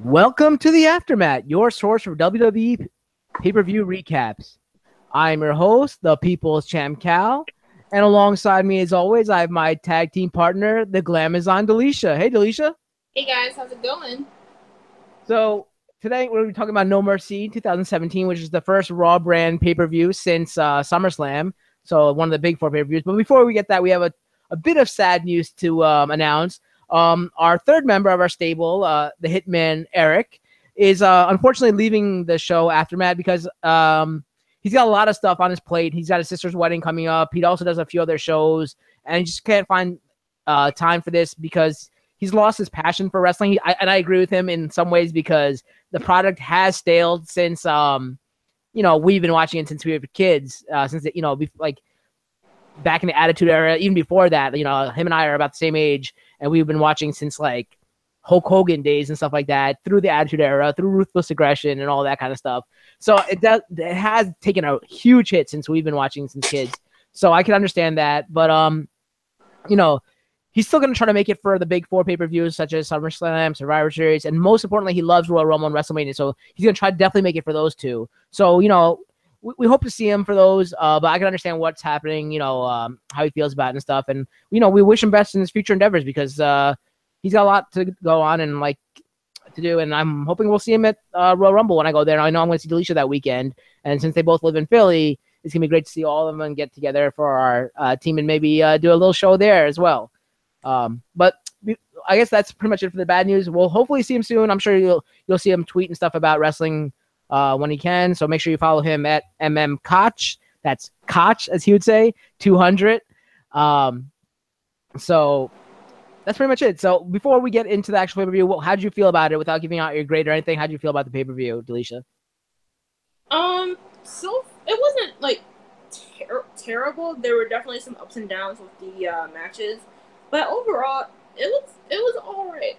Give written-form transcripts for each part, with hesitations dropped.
Welcome to the AfterMat, your source for WWE pay-per-view recaps. I'm your host, the People's Champ Cal, and alongside me, as always, I have my tag team partner, the Glamazon Delisha. Hey, Delisha. Hey guys, how's it going? So today we're talking about No Mercy 2017, which is the first Raw brand pay-per-view since SummerSlam. So one of the big four pay-per-views. But before we get that, we have a bit of sad news to announce. Our third member of our stable, the Hitman Eric, is unfortunately leaving the show AfterMat because he's got a lot of stuff on his plate. He's got his sister's wedding coming up. He also does a few other shows, and he just can't find time for this because he's lost his passion for wrestling. And I agree with him in some ways because the product has staled since we've been watching it since we were kids, since like back in the Attitude Era, even before that. Him and I are about the same age, and we've been watching since like Hulk Hogan days and stuff like that, through the Attitude Era, through Ruthless Aggression and all that kind of stuff. So it has taken a huge hit since we've been watching since kids. So I can understand that, but he's still going to try to make it for the big four pay-per-views such as SummerSlam, Survivor Series, and most importantly, he loves Royal Rumble and WrestleMania. So he's going to try to definitely make it for those two. So, we hope to see him for those, but I can understand what's happening, how he feels about it and stuff. And, we wish him best in his future endeavors because he's got a lot to go on and like to do. And I'm hoping we'll see him at Royal Rumble when I go there. And I know I'm going to see Delisha that weekend. And since they both live in Philly, it's going to be great to see all of them get together for our team and maybe do a little show there as well. But I guess that's pretty much it for the bad news. We'll hopefully see him soon. I'm sure you'll see him tweet and stuff about wrestling when he can. So make sure you follow him at Koch. That's Koch, as he would say, 200. So that's pretty much it. So before we get into the actual pay-per-view, how did you feel about it without giving out your grade or anything? How did you feel about the pay-per-view, Delisha? So it wasn't like terrible. There were definitely some ups and downs with the matches, but overall, it was all right.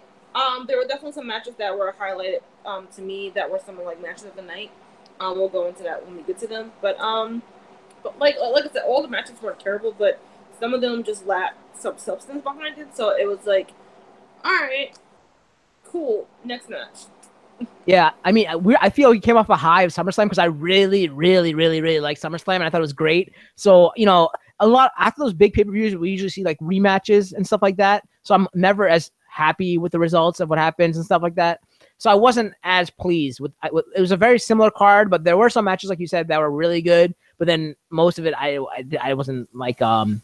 There were definitely some matches that were highlighted to me that were some of like matches of the night. We'll go into that when we get to them. But like I said, all the matches weren't terrible, but some of them just lacked some substance behind it. So it was like, all right, cool, next match. Yeah, I mean, I feel he came off a high of SummerSlam because I really, really, really, really like SummerSlam, and I thought it was great. So, a lot after those big pay-per-views, we usually see like rematches and stuff like that. So I'm never as happy with the results of what happens and stuff like that. So I wasn't as pleased with it. Was a very similar card, but there were some matches, like you said, that were really good. But then most of it, I wasn't like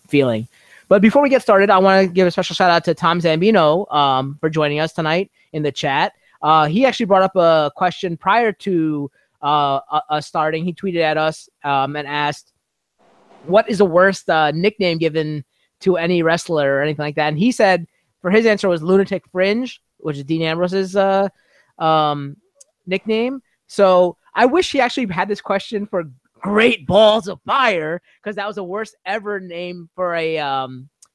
feeling. But before we get started, I want to give a special shout out to Tom Zambino for joining us tonight in the chat. He actually brought up a question prior to us starting. He tweeted at us and asked, what is the worst nickname given to any wrestler or anything like that? And he said, for his answer was Lunatic Fringe, which is Dean Ambrose's nickname. So I wish he actually had this question for Great Balls of Fire, because that was the worst ever name for a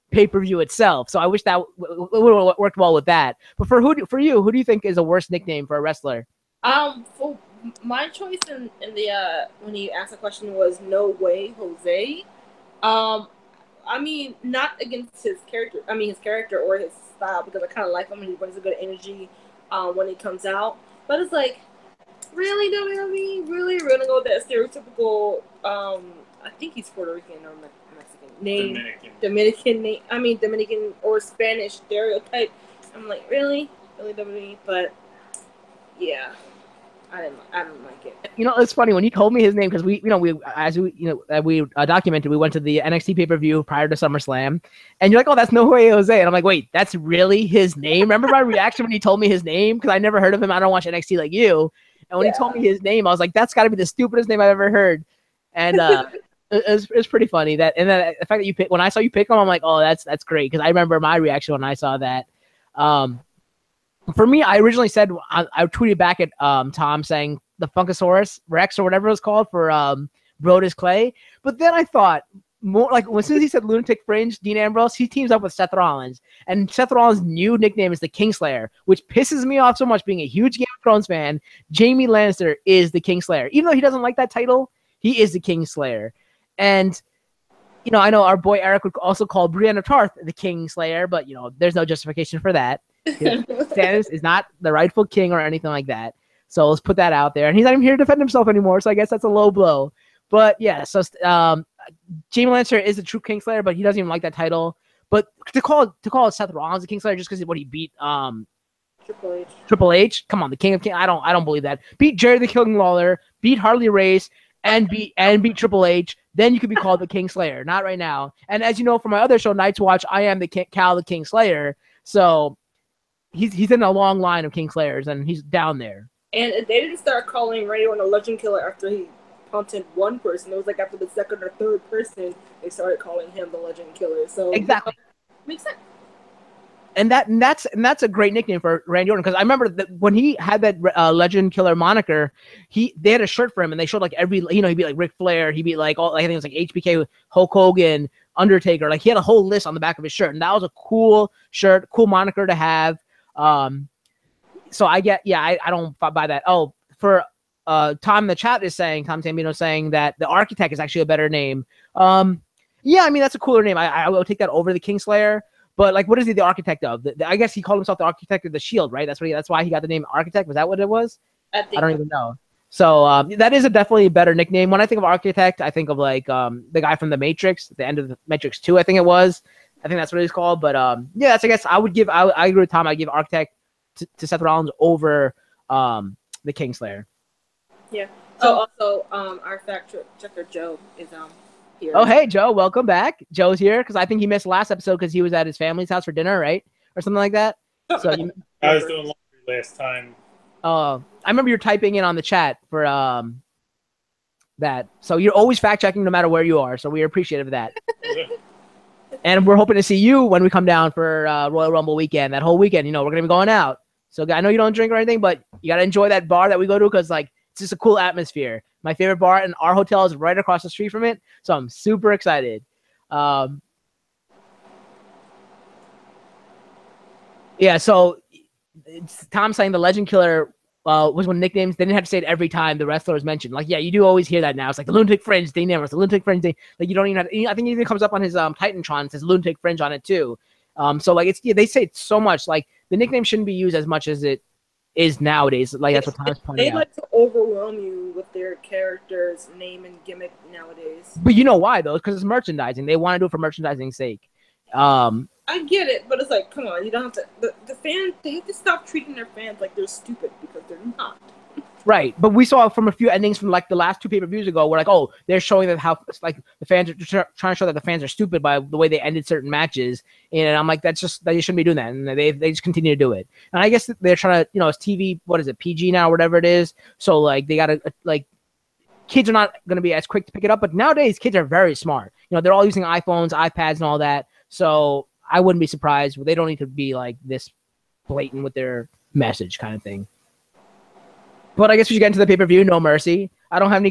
pay-per-view itself. So I wish that would have worked well with that. But for you, who do you think is the worst nickname for a wrestler? For my choice in the when he asked the question was No Way Jose. I mean, not against his character. I mean, his character or his style, because I kind of like him and he brings a good energy when he comes out. But it's like, really, WWE? Really? We're gonna go with that stereotypical. I think he's Puerto Rican or Mexican name. Dominican name. I mean, Dominican or Spanish stereotype. I'm like, really WWE? But yeah. I didn't like it. It's funny when you told me his name, because we documented, we went to the NXT pay-per-view prior to SummerSlam, and you're like, oh, that's No Way Jose, and I'm like, wait, that's really his name? Remember my reaction when he told me his name, because I never heard of him. I don't watch NXT like you, and when he told me his name, I was like, that's got to be the stupidest name I've ever heard. And it was pretty funny that, and then the fact that you pick, when I saw you pick him, I'm like, oh, that's great, because I remember my reaction when I saw that. For me, I originally said, I tweeted back at Tom saying the Funkasaurus Rex or whatever it was called for Brodus Clay. But then I thought, more like as soon as he said Lunatic Fringe, Dean Ambrose, he teams up with Seth Rollins. And Seth Rollins' new nickname is the Kingslayer, which pisses me off so much being a huge Game of Thrones fan. Jaime Lannister is the Kingslayer. Even though he doesn't like that title, he is the Kingslayer. And, I know our boy Eric would also call Brienne of Tarth the Kingslayer, but, there's no justification for that. Stannis is not the rightful king or anything like that. So let's put that out there. And he's not even here to defend himself anymore. So I guess that's a low blow. But yeah, so Jaime Lannister is a true Kingslayer, but he doesn't even like that title. But to call it Seth Rollins a Kingslayer just because of what he beat Triple H. Come on, the King of King. I don't believe that. Beat Jerry the King Lawler, beat Harley Race, and beat Triple H. Then you could be called the Kingslayer. Not right now. And as you know from my other show, Night's Watch, I am the Cal the Kingslayer. So he's in a long line of Kingslayers, and he's down there. And they didn't start calling Randy Orton a Legend Killer after he punted one person. It was like after the second or third person, they started calling him the Legend Killer. So exactly makes sense. And that's a great nickname for Randy Orton, because I remember that when he had that Legend Killer moniker, they had a shirt for him, and they showed like every, he beat like Ric Flair, he beat like all, I think it was like HBK, Hulk Hogan, Undertaker, like he had a whole list on the back of his shirt, and that was a cool shirt, cool moniker to have. So I don't buy that. Oh, for Tom in the chat is saying, Tom Tambino saying that the Architect is actually a better name. Yeah, I mean that's a cooler name. I will take that over the Kingslayer. But like, what is he the architect of? I guess he called himself the architect of the Shield, right? That's why he got the name Architect. Was that what it was? I don't even know. So that is definitely a better nickname. When I think of Architect, I think of like the guy from the Matrix, the end of the Matrix 2, I think it was. I think that's what he's called. But yeah, that's, I guess I agree with Tom. I give Architect to Seth Rollins over the Kingslayer. Yeah. So also our fact checker Joe is here. Oh, hey, Joe, welcome back. Joe's here because I think he missed last episode because he was at his family's house for dinner, right? Or something like that. So I was doing laundry last time. I remember you were typing in on the chat for that. So you're always fact checking no matter where you are. So we are appreciative of that. And we're hoping to see you when we come down for Royal Rumble weekend. That whole weekend, we're going to be going out. So I know you don't drink or anything, but you got to enjoy that bar that we go to because like it's just a cool atmosphere. My favorite bar in our hotel is right across the street from it. So I'm super excited. Yeah, so Tom saying the Legend Killer was one of the nicknames. They didn't have to say it every time the wrestler was mentioned. Like, yeah, you do always hear that now. It's like the Lunatic Fringe, Dean Ambrose, the Lunatic Fringe. Like, you don't even have to, I think it even comes up on his Titantron. It says Lunatic Fringe on it too. So like they say it so much. Like the nickname shouldn't be used as much as it is nowadays. Like that's what Tom's pointing out. They like to overwhelm you with their character's name and gimmick nowadays. But you know why though? Because it's merchandising. They want to do it for merchandising's sake. I get it, but it's like, come on, you don't have to. The fans, they have to stop treating their fans like they're stupid because they're not. Right, but we saw from a few endings from like the last two pay-per-views ago, where like, oh, they're showing that how like the fans are trying to show that the fans are stupid by the way they ended certain matches, and I'm like, that's just that you shouldn't be doing that, and they just continue to do it. And I guess they're trying to, it's TV, what is it, PG now, whatever it is. So like they gotta like, kids are not gonna be as quick to pick it up, but nowadays kids are very smart. They're all using iPhones, iPads, and all that. So I wouldn't be surprised. They don't need to be like this blatant with their message kind of thing. But I guess we should get into the pay-per-view, No Mercy. I don't have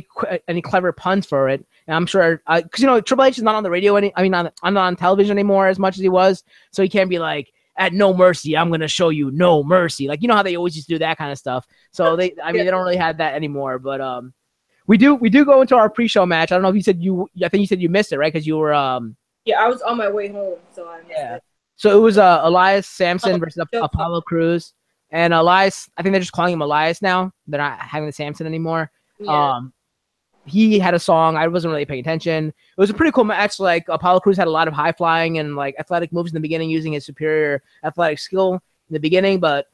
any clever puns for it. And I'm sure, because, Triple H is not on the radio. I'm not on television anymore as much as he was. So he can't be like, at No Mercy, I'm going to show you No Mercy. Like, how they always used to do that kind of stuff. So they don't really have that anymore. But we do go into our pre-show match. I don't know if I think you said you missed it, right? Because you were... Yeah, I was on my way home, so I missed it. So it was Elias Samson versus Apollo Crews. And Elias, I think they're just calling him Elias now. They're not having the Samson anymore. Yeah. He had a song. I wasn't really paying attention. It was a pretty cool match. Like Apollo Crews had a lot of high flying and like athletic moves in the beginning, using his superior athletic skill in the beginning. But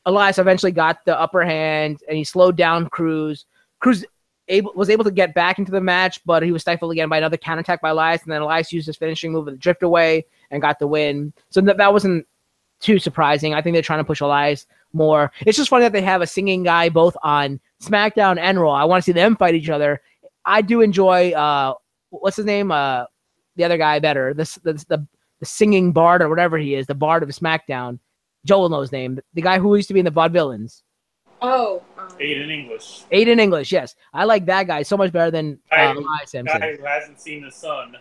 Elias eventually got the upper hand and he slowed down Crews. Crews was able to get back into the match, but he was stifled again by another counterattack by Elias. And then Elias used his finishing move of the drift away and got the win. So that wasn't too surprising. I think they're trying to push Elias more. It's just funny that they have a singing guy both on SmackDown and Raw. I want to see them fight each other. I do enjoy what's his name? The other guy better. The singing bard or whatever he is, the bard of SmackDown. Joel knows his name. The guy who used to be in the Vaudevillains. Oh, Aiden English. Aiden English, yes. I like that guy so much better than Elias Samson. Guy who hasn't seen the sun.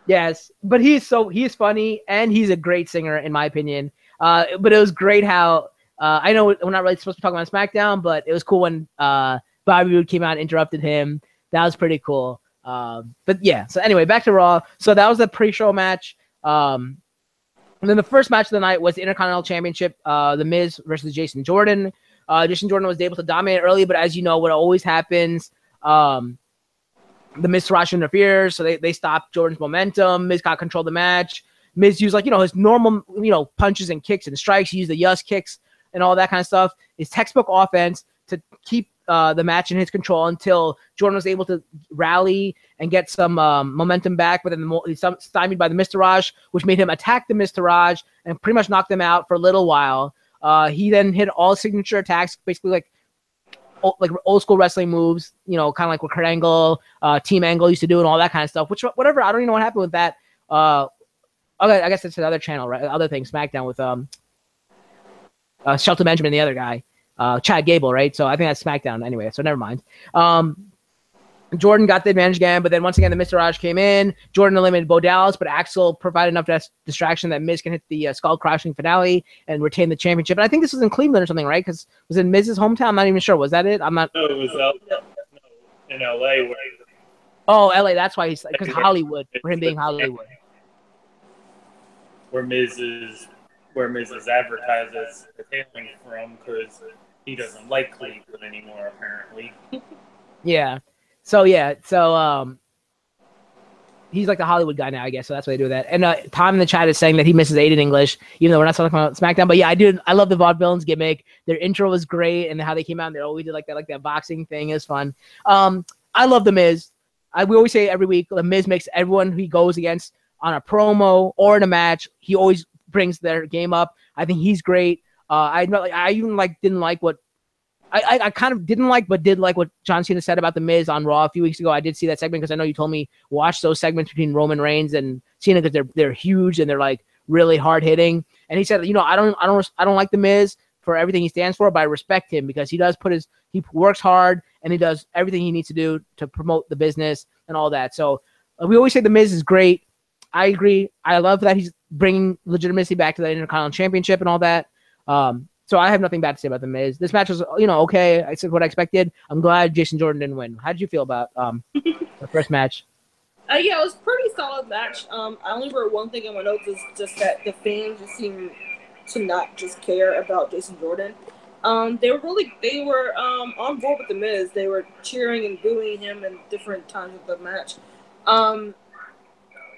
Yes, but he is funny and he's a great singer in my opinion. But it was great how I know we're not really supposed to talk about SmackDown, but it was cool when Bobby Roode came out and interrupted him. That was pretty cool. But yeah, so anyway, back to Raw. So that was the pre-show match. And then the first match of the night was the Intercontinental Championship, The Miz versus Jason Jordan. Jason Jordan was able to dominate early, but as you know, what always happens, the Miz Taraj interferes, so they stopped Jordan's momentum. Miz got control of the match. Miz used his normal punches and kicks and strikes. He used the Yus kicks and all that kind of stuff. His textbook offense to keep the match in his control until Jordan was able to rally and get some momentum back, but then he's stymied by the Miz Taraj, which made him attack the Miz Taraj and pretty much knocked them out for a little while. He then hit all signature attacks, basically like old school wrestling moves, kind of like what Kurt Angle, Team Angle used to do and all that kind of stuff, which whatever. I don't even know what happened with that. Okay, I guess it's another channel, right? Other thing, SmackDown with Shelton Benjamin and the other guy. Chad Gable, right? So I think that's SmackDown anyway, so never mind. Jordan got the advantage again, but then once again, the Mr. Raj came in. Jordan eliminated Bo Dallas, but Axel provided enough distraction that Miz can hit the skull-crushing finale and retain the championship. And I think this was in Cleveland or something, right? Because was it Miz's hometown? I'm not even sure. Was that it? I'm not. No, it was in L.A. Where oh, L.A. That's why he's because Hollywood for him being Hollywood. Where Miz is advertised as hailing from, because he doesn't like Cleveland anymore, apparently. Yeah. So he's like the Hollywood guy now, I guess. So that's why they do that. And Tom in the chat is saying that he misses Aiden English, even though we're not talking about SmackDown. But yeah, I love the Vaudevillains gimmick. Their intro was great, and how they came out and they always did like that boxing thing is fun. I love the Miz. We always say every week, the Miz makes everyone he goes against on a promo or in a match, he always brings their game up. I think he's great. I even didn't like what I kind of didn't like, but did like what John Cena said about the Miz on Raw a few weeks ago. I did see that segment because I know you told me watch those segments between Roman Reigns and Cena because they're huge and they're like really hard hitting. And he said, I don't like the Miz for everything he stands for, but I respect him because he works hard and he does everything he needs to do to promote the business and all that. So we always say the Miz is great. I agree. I love that he's bringing legitimacy back to the Intercontinental Championship and all that. So I have nothing bad to say about the Miz. This match was, okay. I said what I expected. I'm glad Jason Jordan didn't win. How did you feel about the first match? Yeah, it was a pretty solid match. I only wrote one thing in my notes is just that the fans just seem to not just care about Jason Jordan. They were on board with the Miz. They were cheering and booing him in different times of the match.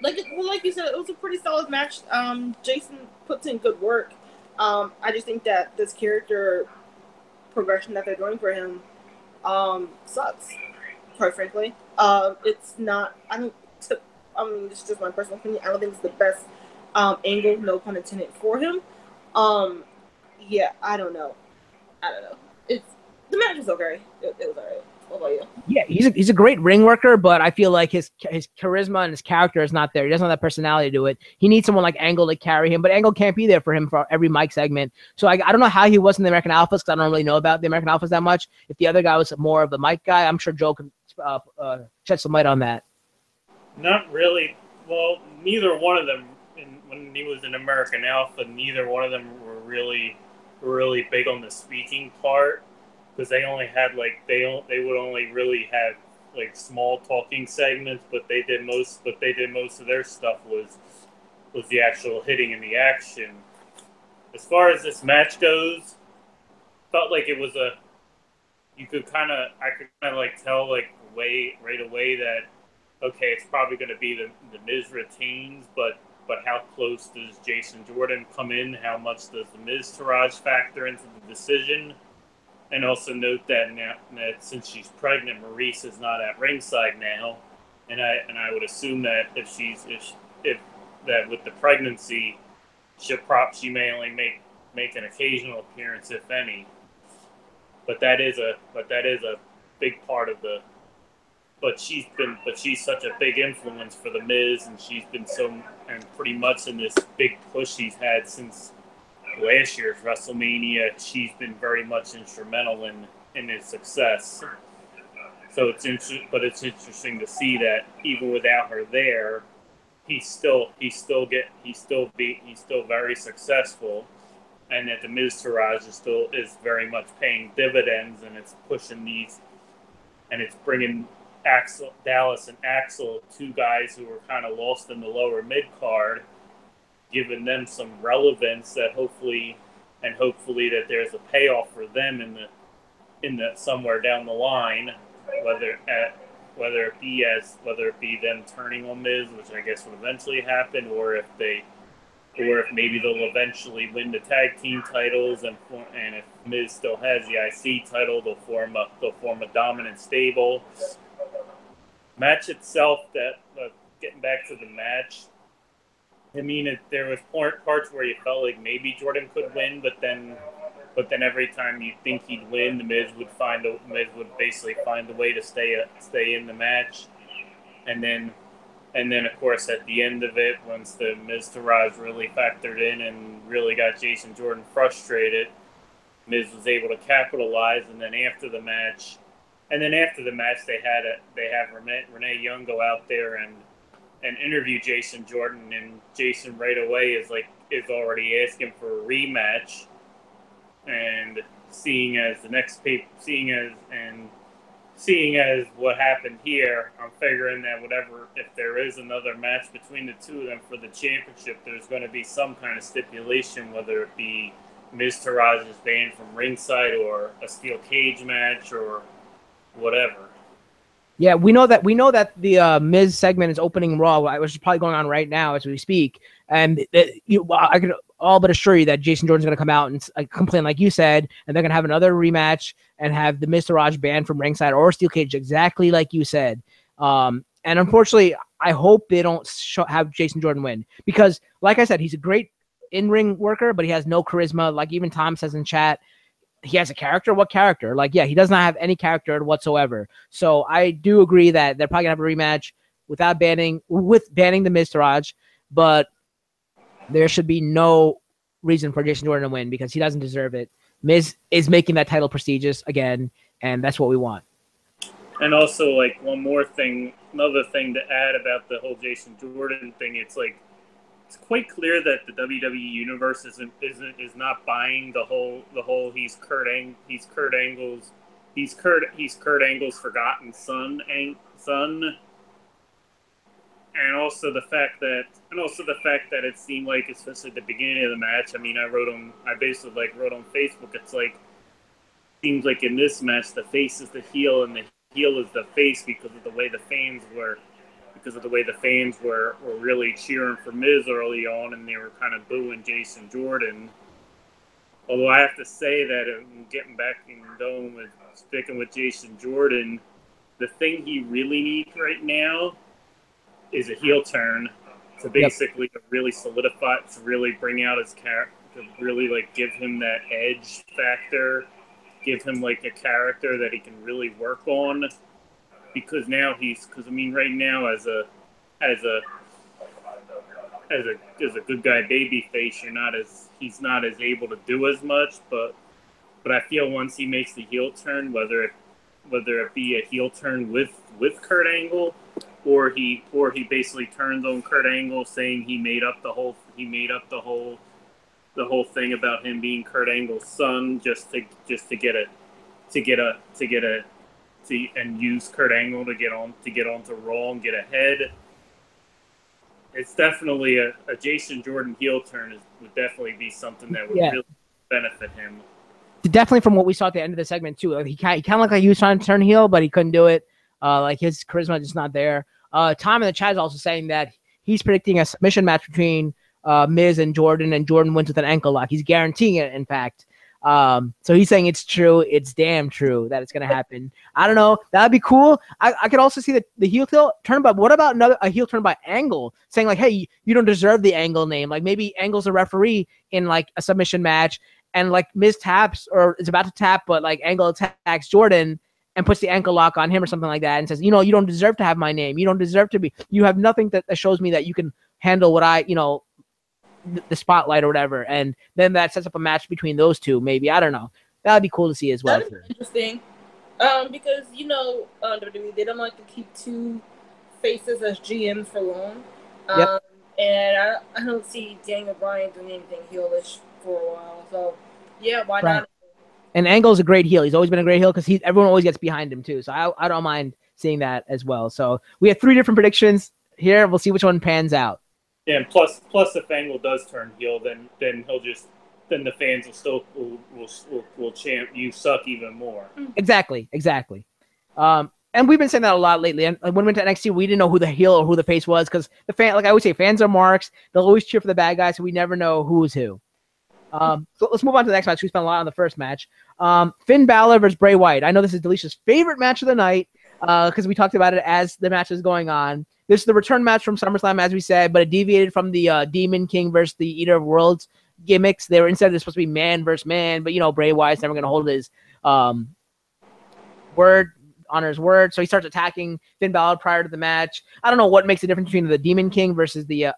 Like you said, it was a pretty solid match. Jason puts in good work. I just think that this character progression that they're doing for him sucks, quite frankly. It's not, it's just my personal opinion. I don't think it's the best angle, no pun intended, for him. Yeah, I don't know. The match was okay. It was alright. What about you? Yeah, he's a great ring worker, but I feel like his charisma and his character is not there. He doesn't have that personality to do it. He needs someone like Angle to carry him, but Angle can't be there for him for every mic segment. So I don't know how he was in the American Alphas because I don't really know about the American Alphas that much. If the other guy was more of the mic guy, I'm sure Joe can shed some light on that. Not really. Well, neither one of them, when he was in American Alpha, neither one of them were really big on the speaking part. Because they only had they would only really have small talking segments, but they did most of their stuff was the actual hitting and the action. As far as this match goes, felt like it was I could kind of tell right away that okay, it's probably going to be the Miz retains, but how close does Jason Jordan come in? How much does the Miz Taraj factor into the decision? And also note that since she's pregnant, Maurice is not at ringside now, and I would assume that if that with the pregnancy, she may only make an occasional appearance, if any. But that is a big part of the. But she's such a big influence for the Miz, and she's been pretty much in this big push he's had since last year's WrestleMania. She's been very much instrumental in his success. So it's interesting to see that even without her there, he's still very successful, and that the Miz Taraj is very much paying dividends, and it's pushing these, and it's bringing Dallas and Axel, two guys who were kind of lost in the lower mid card, given them some relevance that hopefully that there's a payoff for them in the somewhere down the line, whether it be them turning on Miz, which I guess would eventually happen, or if maybe they'll eventually win the tag team titles, and if Miz still has the IC title, they'll form a dominant stable. Match itself, getting back to the match, I mean, there was parts where you felt like maybe Jordan could win, but then every time you think he'd win, the Miz would basically find a way to stay in the match, and then of course at the end of it, once the Miz Taraj really factored in and really got Jason Jordan frustrated, Miz was able to capitalize, and then after the match, they have Renee Young go out there and interview Jason Jordan, and Jason right away is already asking for a rematch. And seeing as what happened here, I'm figuring that if there is another match between the two of them for the championship, there's going to be some kind of stipulation, whether it be Miz Taraj is banned from ringside, or a steel cage match, or whatever. Yeah, we know that the Miz segment is opening Raw, which is probably going on right now as we speak. And I can all but assure you that Jason Jordan's going to come out and complain, like you said, and they're going to have another rematch and have the Mr. Raj banned from ringside or steel cage, exactly like you said. And unfortunately, I hope they don't have Jason Jordan win, because, like I said, he's a great in-ring worker, but he has no charisma. Like even Tom says in chat, he has a character. What character? Like, yeah, he does not have any character whatsoever. So I do agree that they're probably gonna have a rematch with banning the Mr. Raj, but there should be no reason for Jason Jordan to win because he doesn't deserve it. Miz is making that title prestigious again, and that's what we want. And also, like, another thing to add about the whole Jason Jordan thing, it's quite clear that the WWE universe is not buying the whole he's Kurt Angle's forgotten son, and also the fact that it seemed like, especially at the beginning of the match, I mean, I basically wrote on Facebook, it's like, seems like in this match the face is the heel and the heel is the face because of the way the fans were really cheering for Miz early on, and they were kind of booing Jason Jordan. Although I have to say that, getting back in Dome with sticking with Jason Jordan, the thing he really needs right now is a heel turn to basically really solidify, to really bring out his character, to really give him that edge factor, give him a character that he can really work on. Because now right now as a good guy baby face, he's not as able to do as much, but I feel once he makes the heel turn, whether it be a heel turn with Kurt Angle, or he basically turns on Kurt Angle, saying he made up the whole thing about him being Kurt Angle's son, just to use Kurt Angle to get onto Raw and get ahead. It's definitely a Jason Jordan heel turn would definitely be something that would really benefit him. Definitely, from what we saw at the end of the segment too, he kind of looked like he was trying to turn heel, but he couldn't do it. His charisma just not there. Tom in the chat is also saying that he's predicting a submission match between Miz and Jordan wins with an ankle lock. He's guaranteeing it, in fact. So he's saying it's true. It's damn true that it's going to happen. I don't know. That'd be cool. I could also see the heel turn, but what about a heel turn by Angle saying hey, you don't deserve the Angle name. Maybe Angle's a referee in a submission match, and Miz taps or is about to tap, but Angle attacks Jordan and puts the ankle lock on him or something like that and says, you don't deserve to have my name. You don't deserve to be. You have nothing that shows me that you can handle what I, the spotlight or whatever, and then that sets up a match between those two. Maybe, I don't know. That'd be cool to see as well. That'd be interesting, because WWE, they don't like to keep two faces as GMs for long. And I don't see Daniel Bryan doing anything heelish for a while. So yeah, why not? And Angle's a great heel. He's always been a great heel because everyone always gets behind him too. So I don't mind seeing that as well. So we have 3 different predictions here. We'll see which one pans out. And plus if Angle does turn heel, then the fans will still will chant "You suck" even more. Exactly. And we've been saying that a lot lately. And when we went to NXT, we didn't know who the heel or who the face was because like I always say, fans are marks. They'll always cheer for the bad guys, so we never know who's who. So let's move on to the next match. We spent a lot on the first match. Finn Balor versus Bray Wyatt. I know this is Delicia's favorite match of the night because we talked about it as the match is going on. This is the return match from SummerSlam, as we said, but it deviated from the Demon King versus the Eater of Worlds gimmicks. They were instead supposed to be man versus man, but Bray Wyatt's never going to hold his word on his word, so he starts attacking Finn Balor prior to the match. I don't know what makes the difference between the Demon King versus the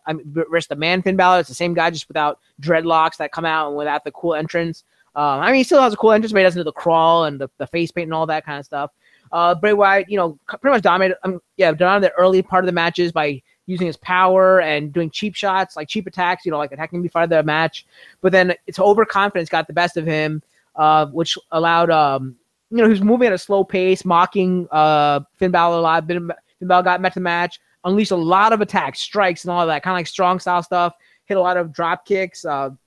man Finn Balor. It's the same guy, just without dreadlocks that come out and without the cool entrance. He still has a cool entrance, but he doesn't do the crawl and the face paint and all that kind of stuff. Bray Wyatt, pretty much dominated the early part of the matches by using his power and doing cheap shots, like cheap attacks, like attacking before the match. But then it's overconfidence got the best of him, which allowed he was moving at a slow pace, mocking Finn Balor a lot. Finn Balor got met the match, unleashed a lot of attacks, strikes, and all of that, kind of like strong style stuff. Hit a lot of drop kicks, and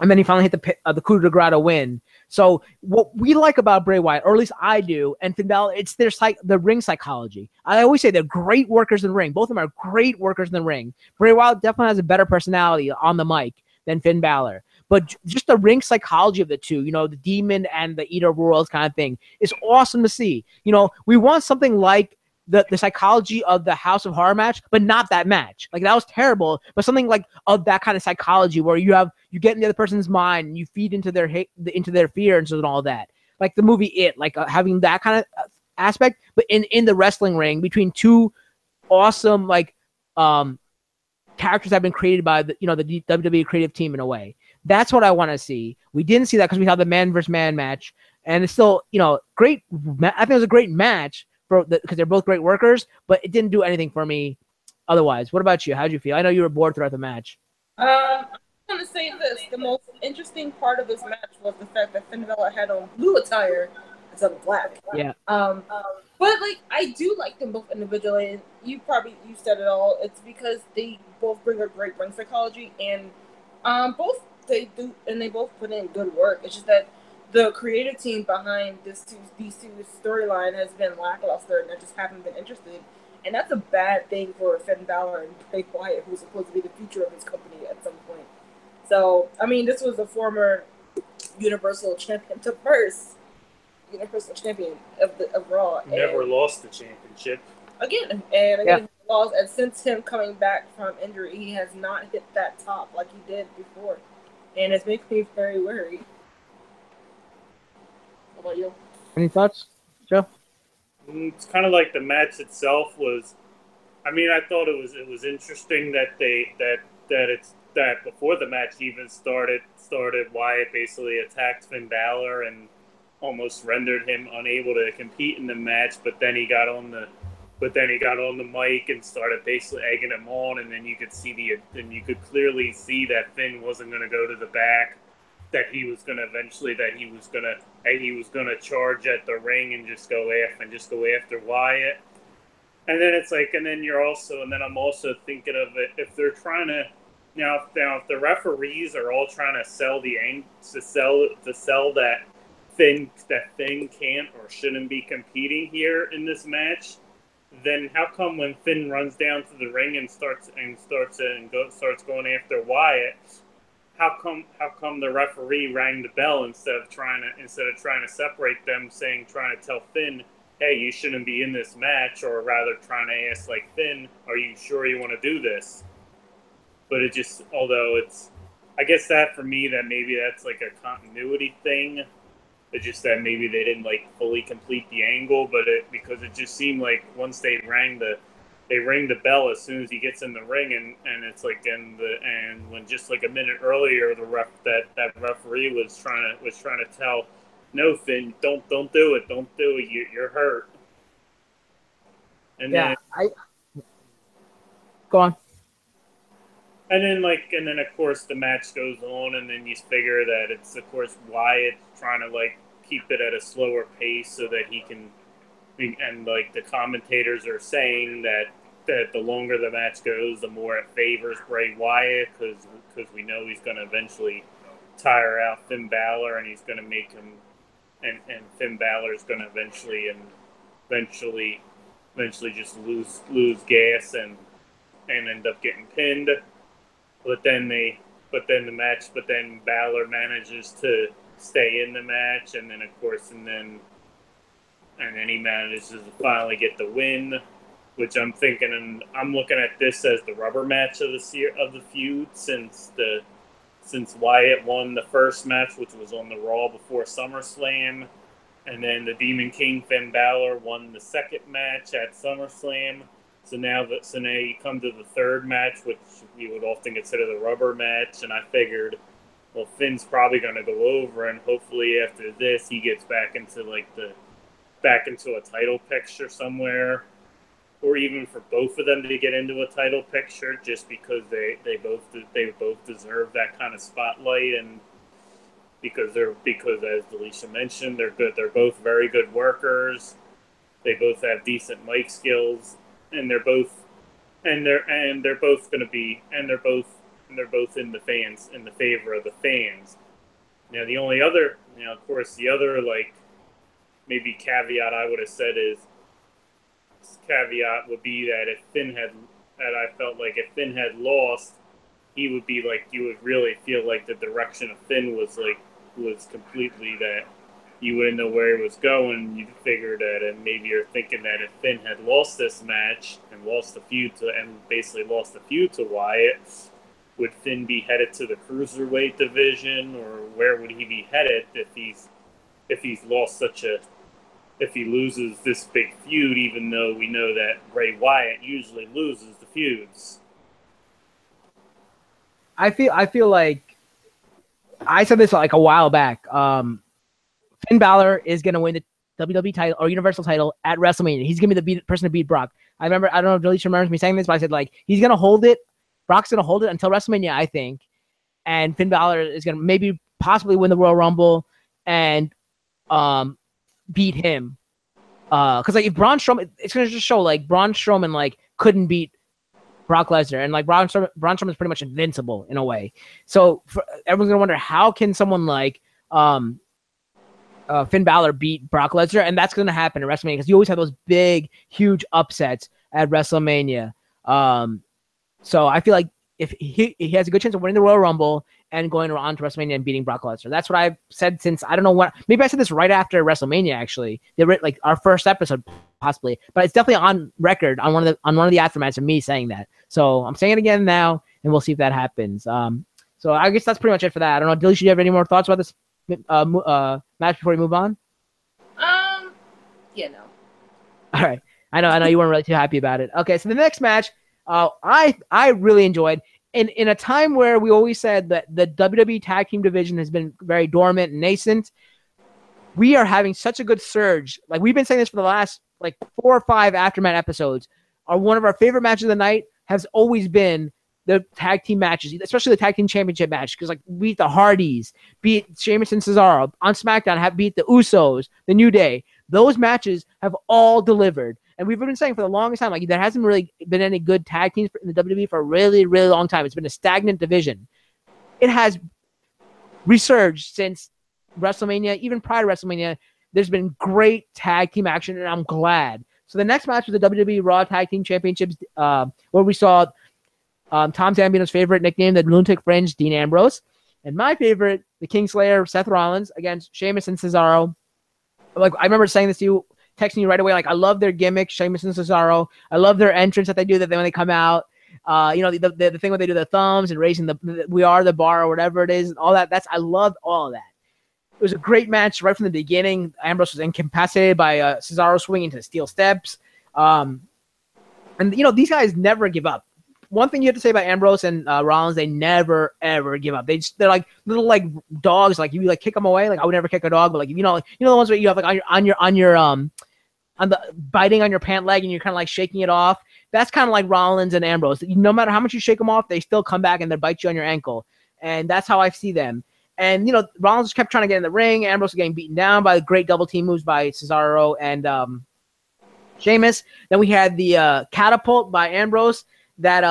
then he finally hit the coup de grace to win. So what we like about Bray Wyatt, or at least I do, and Finn Balor, it's the ring psychology. I always say they're great workers in the ring. Both of them are great workers in the ring. Bray Wyatt definitely has a better personality on the mic than Finn Balor. But just the ring psychology of the two, the Demon and the Eater of Worlds kind of thing, is awesome to see. We want something like the psychology of the House of Horror match, but not that match. Like, that was terrible, but something like of that kind of psychology where you get in the other person's mind and you feed into their hate, into their fears and all that. Like the movie It, like having that kind of aspect, but in the wrestling ring between two awesome characters that have been created by the WWE creative team in a way. That's what I want to see. We didn't see that because we had the man versus man match, and it's still great. I think it was a great match because they're both great workers, but it didn't do anything for me otherwise. What about you? How'd you feel? I know you were bored throughout the match. I'm going to say this. The most interesting part of this match was the fact that Finn Balor had on blue attire instead of black. Yeah. But I do like them both individually. You said it all. It's because they both bring a great ring psychology, and they both put in good work. It's just that the creative team behind these two storyline has been lackluster, and I just haven't been interested. And that's a bad thing for Finn Balor and Bray Wyatt, who's supposed to be the future of his company at some point. So, this was a former Universal Champion to first Universal Champion of Raw. Never lost the championship. Again, lost. And since him coming back from injury, he has not hit that top like he did before. And it's making me very worried. How about you? Any thoughts, Joe? It's kind of like the match itself was. I thought it was interesting that that before the match even started, Wyatt basically attacked Finn Balor and almost rendered him unable to compete in the match. But then he got on the mic and started basically egging him on, and then you could clearly see that Finn wasn't going to go to the back, that he was going to charge at the ring and just go after Wyatt. And then it's like, and then I'm also thinking of it, if they're trying to if the referees are all trying to sell that Finn can't or shouldn't be competing here in this match, then how come when Finn runs down to the ring and starts going after Wyatt, how come the referee rang the bell instead of trying to separate them, trying to tell Finn, hey, you shouldn't be in this match, or rather trying to ask Finn, are you sure you want to do this? But it just, although it's, I guess that for me, that maybe that's a continuity thing. It's just that maybe they didn't fully complete the angle, but because it just seemed like once they ring the bell as soon as he gets in the ring, and it's and when just a minute earlier that referee was trying to tell, no, Finn, don't do it, you're hurt. And yeah, then go on. And then of course the match goes on, and then you figure that it's of course Wyatt trying to keep it at a slower pace so that he can, and the commentators are saying that that the longer the match goes, the more it favors Bray Wyatt because we know he's going to eventually tire out Finn Balor, and he's going to make him, and Finn Balor is going to eventually just lose gas and end up getting pinned. But then Balor manages to stay in the match, and then of course, and then he manages to finally get the win. Which I'm thinking, and I'm looking at this as the rubber match of the feud since Wyatt won the first match, which was on the Raw before SummerSlam, and then the Demon King Finn Balor won the second match at SummerSlam. So now you come to the third match, which you would often consider the rubber match, and I figured, well, Finn's probably going to go over, and hopefully after this he gets back into a title picture somewhere. Or even for both of them to get into a title picture, just because they both deserve that kind of spotlight, and because as Delisha mentioned, they're good. They're both very good workers. They both have decent mic skills, and they're both in the favor of the fans. Now the only other, of course, the other maybe caveat I would have said would be that I felt like if Finn had lost, he would be you would really feel like the direction of Finn was completely that you wouldn't know where he was going. You'd figure that, and maybe you're thinking that if Finn had lost this match and basically lost the feud to Wyatt, would Finn be headed to the cruiserweight division, or where would he be headed if he loses this big feud, even though we know that Bray Wyatt usually loses the feuds? I feel like I said this a while back. Finn Balor is going to win the WWE title or Universal title at WrestleMania. He's going to be the person to beat Brock. I don't know if Delisha remembers me saying this, but I said he's going to hold it. Brock's going to hold it until WrestleMania, I think. And Finn Balor is going to possibly win the Royal Rumble and beat him. Because if Braun Strowman, it's going to just show Braun Strowman couldn't beat Brock Lesnar, and Braun Strowman is pretty much invincible in a way. So everyone's going to wonder, how can someone Finn Balor beat Brock Lesnar? And that's going to happen at WrestleMania, because you always have those big, huge upsets at WrestleMania. So I feel like if he has a good chance of winning the Royal Rumble and going on to WrestleMania and beating Brock Lesnar. That's what I've said since, I don't know what, maybe I said this right after WrestleMania, actually. They were our first episode, possibly, but it's definitely on record on one of the AfterMats of me saying that. So I'm saying it again now, and we'll see if that happens. So I guess that's pretty much it for that. I don't know, Dilly, do you have any more thoughts about this match before we move on? Yeah, no. All right. I know you weren't really too happy about it. Okay, so the next match, I really enjoyed. In a time where we always said that the WWE tag team division has been very dormant and nascent, we are having such a good surge. We've been saying this for the last 4 or 5 AfterMat episodes. One of our favorite matches of the night has always been the tag team matches, especially the tag team championship match, because beat the Hardys, beat Sheamus and Cesaro on SmackDown, beat the Usos, the New Day. Those matches have all delivered. And we've been saying for the longest time, there hasn't really been any good tag teams in the WWE for a really, really long time. It's been a stagnant division. It has resurged since WrestleMania. Even prior to WrestleMania, there's been great tag team action, and I'm glad. So the next match was the WWE Raw Tag Team Championships, where we saw Tom Zambino's favorite nickname, the Lunatic Fringe, Dean Ambrose, and my favorite, the Kingslayer, Seth Rollins, against Sheamus and Cesaro. I remember saying this to you, texting you right away. I love their gimmick, Sheamus and Cesaro. I love their entrance that they do when they come out. The thing where they do the thumbs and raising the "We Are the Bar" or whatever it is, and all that. I loved all of that. It was a great match right from the beginning. Ambrose was incapacitated by Cesaro swinging to the steel steps. And these guys never give up. One thing you have to say about Ambrose and Rollins, they never ever give up. They're like little dogs. You kick them away. I would never kick a dog, but the ones where you have on the biting on your pant leg and you're kind of shaking it off. That's kind of like Rollins and Ambrose. No matter how much you shake them off, they still come back and they bite you on your ankle. And that's how I see them. And Rollins just kept trying to get in the ring. Ambrose was getting beaten down by great double team moves by Cesaro and Sheamus. Then we had the catapult by Ambrose that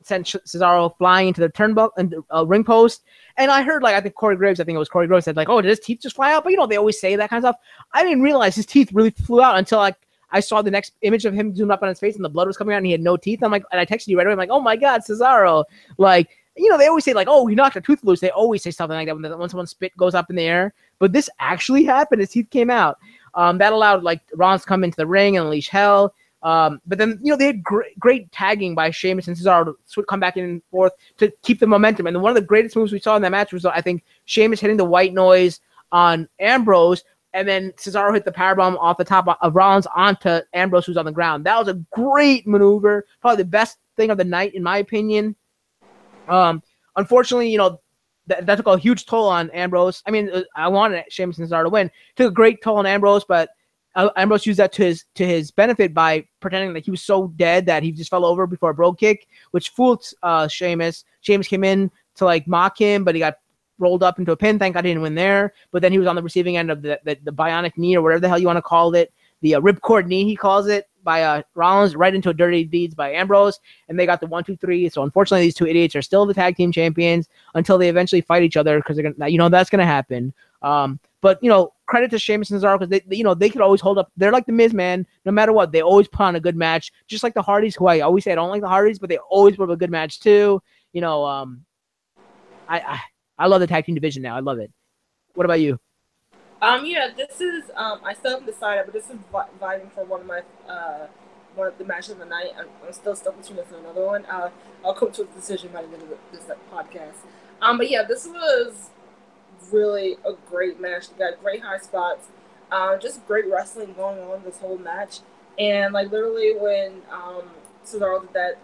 sent Cesaro flying into the turnbuckle and ring post. And I heard, like, I think it was Corey Graves said, like, oh, did his teeth just fly out? But, they always say that kind of stuff. I didn't realize his teeth really flew out until, like, I saw the next image of him zoomed up on his face and the blood was coming out and he had no teeth. I'm like, and I texted you right away. I'm like, oh my God, Cesaro. Like, they always say, like, oh, he knocked a tooth loose. They always say something like that when someone's spit goes up in the air. But this actually happened. His teeth came out. That allowed, like, Rollins to come into the ring and unleash hell. But then, they had great tagging by Sheamus and Cesaro to come back in and forth to keep the momentum. And one of the greatest moves we saw in that match was, I think, Sheamus hitting the white noise on Ambrose, and then Cesaro hit the powerbomb off the top of Rollins onto Ambrose, who's on the ground. That was a great maneuver, probably the best thing of the night, in my opinion. Unfortunately, that took a huge toll on Ambrose. I mean, I wanted Sheamus and Cesaro to win. It took a great toll on Ambrose, but Ambrose used that to his benefit by pretending that he was so dead that he just fell over before a Bro kick, which fooled Sheamus. Sheamus came in to, like, mock him, but he got rolled up into a pin. Thank God he didn't win there. But then he was on the receiving end of the bionic knee, or whatever the hell you want to call it, the ripcord knee, he calls it, by Rollins, right into a dirty deeds by Ambrose, and they got the 1, 2, 3. So unfortunately, these two idiots are still the tag team champions until they eventually fight each other, because they're gonna, that's gonna happen. But credit to Sheamus and Cesaro, because they could always hold up. They're like the Miz, man. No matter what, they always put on a good match. Just like the Hardys, who I always say I don't like the Hardys, but they always put up a good match too. I love the tag team division now. I love it. What about you? Yeah, this is I still haven't decided, but this is vying for one of the matches of the night. I'm still stuck between this and another one. I'll come to a decision by the end of this podcast. But yeah, this was really a great match. They got great high spots, just great wrestling going on this whole match. And, like, literally when Cesaro did that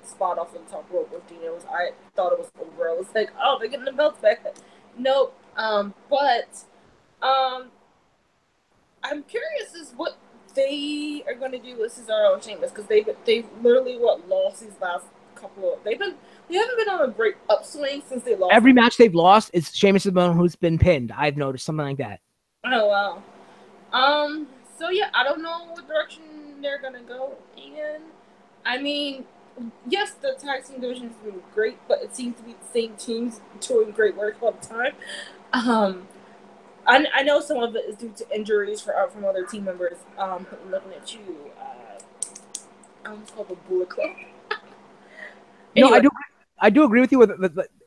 spot off the top rope with Dino, I thought it was over. I was like, oh, they're getting the belts back. Nope. But I'm curious as what they are going to do with Cesaro and Sheamus, because they literally lost these last couple of. They haven't been on a great upswing since they lost. Every match they've lost is Sheamus is the one who's been pinned. I've noticed something like that. Oh wow. So yeah, I don't know what direction they're gonna go in. I mean, yes, the tag team division has been great, but it seems to be the same teams doing great work all the time. I know some of it is due to injuries from other team members. Looking at you, it's called the Bullet Club. Anyway. No, I do agree with you.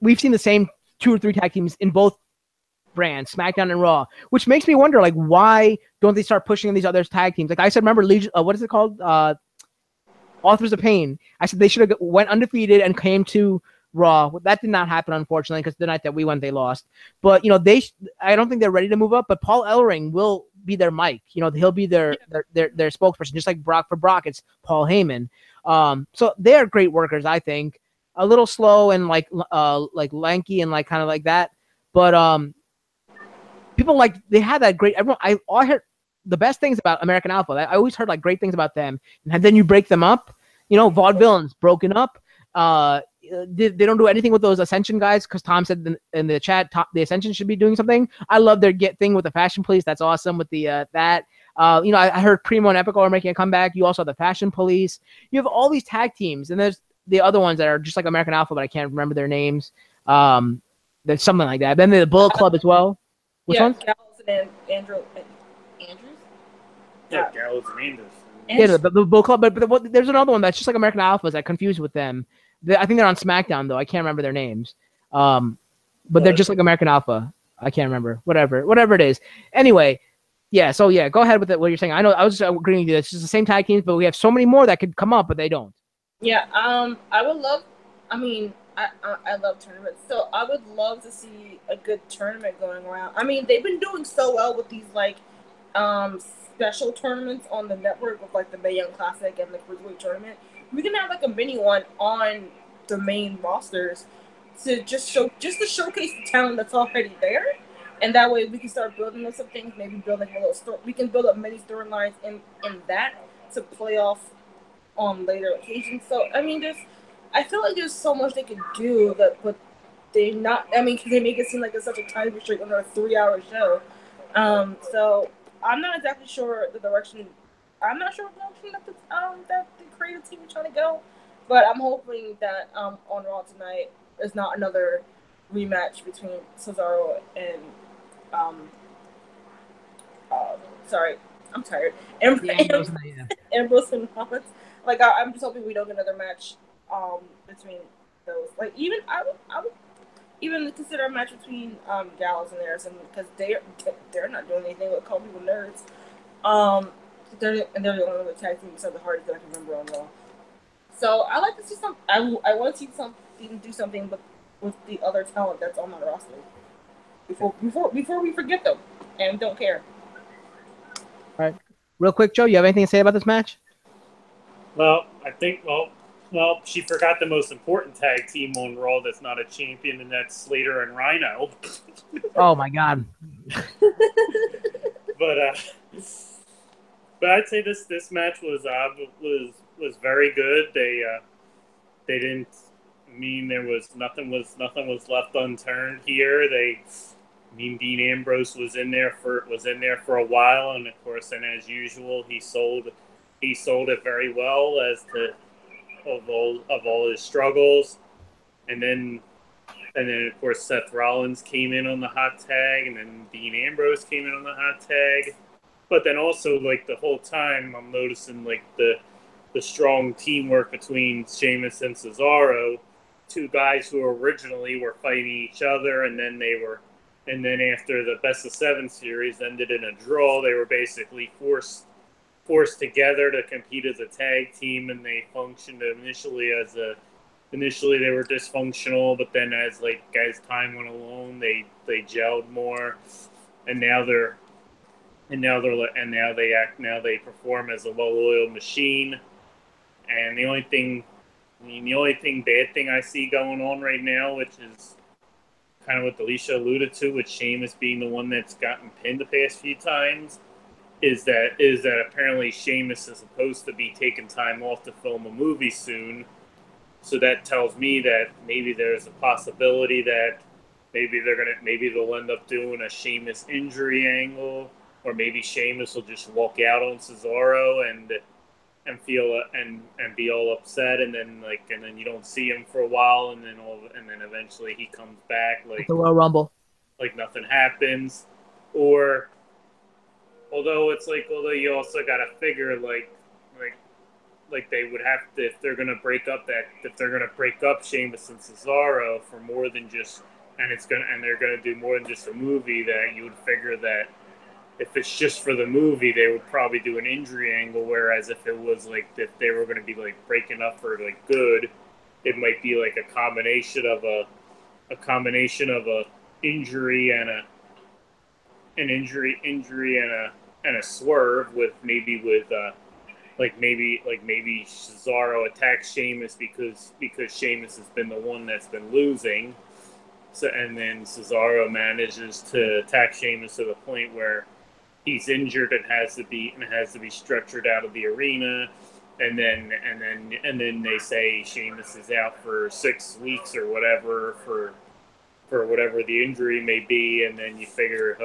We've seen the same 2 or 3 tag teams in both brands, SmackDown and Raw, which makes me wonder, like, why don't they start pushing these other tag teams? Like I said, remember Legion? What is it called? Authors of Pain. I said they should have went undefeated and came to Raw. That did not happen, unfortunately, because the night that we went, they lost. But I don't think they're ready to move up. But Paul Ellering will be their mic. He'll be their spokesperson, just like Brock. For Brock, it's Paul Heyman. So they're great workers, I think. A little slow and like lanky and like kind of like that, but people like they had that great. Everyone, I heard the best things about American Alpha. I always heard like great things about them, and then you break them up. Vaudevillain's broken up. They don't do anything with those Ascension guys, because Tom said in the chat, the Ascension should be doing something. I love their thing with the Fashion Police. That's awesome with the that. I heard Primo and Epico are making a comeback. You also have the Fashion Police. You have all these tag teams, and there's the other ones that are just like American Alpha, but I can't remember their names. There's something like that. Then the Bullet Club as well. Which ones? Gallows and Andrews? Yeah, Gallows and Andrews. Yeah, the Bullet Club, but there's another one that's just like American Alphas that confused with them. I think they're on SmackDown, though. I can't remember their names. But they're just like American Alpha. I can't remember. Whatever it is. Anyway, yeah, so yeah, go ahead with what you're saying. I know I was just agreeing with you. It's just the same tag teams, but we have so many more that could come up, but they don't. Yeah, I would love. I mean, I love tournaments, so I would love to see a good tournament going around. I mean, they've been doing so well with these like special tournaments on the network, with like the Mae Young Classic and the Cruiserweight tournament. We can have like a mini one on the main rosters to just showcase the talent that's already there, and that way we can start building up some things. Maybe build like a little story. We can build up many storylines in that to play off on later occasions. So I mean, I feel like there's so much they could do but they not. I mean, because they make it seem like it's such a time restraint on a 3-hour show. So I'm not exactly sure the direction I'm not sure what direction that the creative team is trying to go, but I'm hoping that on Raw tonight there's not another rematch between Cesaro and um uh, sorry, I'm tired. Yeah, Ambrose and Ambrose and Rollins. Like I'm just hoping we don't get another match between those. Like even I would even consider a match between Gallows and Harrison because they're not doing anything but calling people nerds. Um, they're the only other tag team besides the Hardys that I can remember on Raw. So I like to see some. I want to see something do something, but with the other talent that's on my roster before we forget them and don't care. All right. Real quick, Joe, you have anything to say about this match? Well, I think she forgot the most important tag team on Raw that's not a champion, and that's Slater and Rhino. Oh my God. but but I'd say this match was very good. They didn't mean there was nothing was left unturned here. Dean Ambrose was in there for a while, and of course, and as usual, he sold it very well as to of all his struggles, and then of course Seth Rollins came in on the hot tag, and then Dean Ambrose came in on the hot tag, but then also like the whole time I'm noticing like the strong teamwork between Sheamus and Cesaro, two guys who originally were fighting each other, and then after the best of seven series ended in a draw, they were basically forced together to compete as a tag team, and they functioned initially they were dysfunctional, but then as time went along, they gelled more, and now they perform as a well-oiled machine. And the only bad thing I see going on right now, which is kind of what Alicia alluded to, with Sheamus being the one that's gotten pinned the past few times, is that apparently Sheamus is supposed to be taking time off to film a movie soon. So that tells me that maybe there's a possibility that maybe they'll end up doing a Sheamus injury angle, or maybe Sheamus will just walk out on Cesaro and be all upset, and then you don't see him for a while, and then eventually he comes back At the Royal Rumble. like nothing happens. Or although you also got to figure like they would have to, if they're gonna break up Sheamus and Cesaro for more than just, and they're gonna do more than just a movie, that you would figure that if it's just for the movie, they would probably do an injury angle. Whereas if it was like if they were going to be like breaking up for like good, it might be like a combination of a injury and injury and a swerve, with maybe Cesaro attacks Sheamus because Sheamus has been the one that's been losing. So, and then Cesaro manages to attack Sheamus to the point where he's injured and has to be stretchered out of the arena, and then they say Sheamus is out for 6 weeks or whatever for whatever the injury may be, and then you figure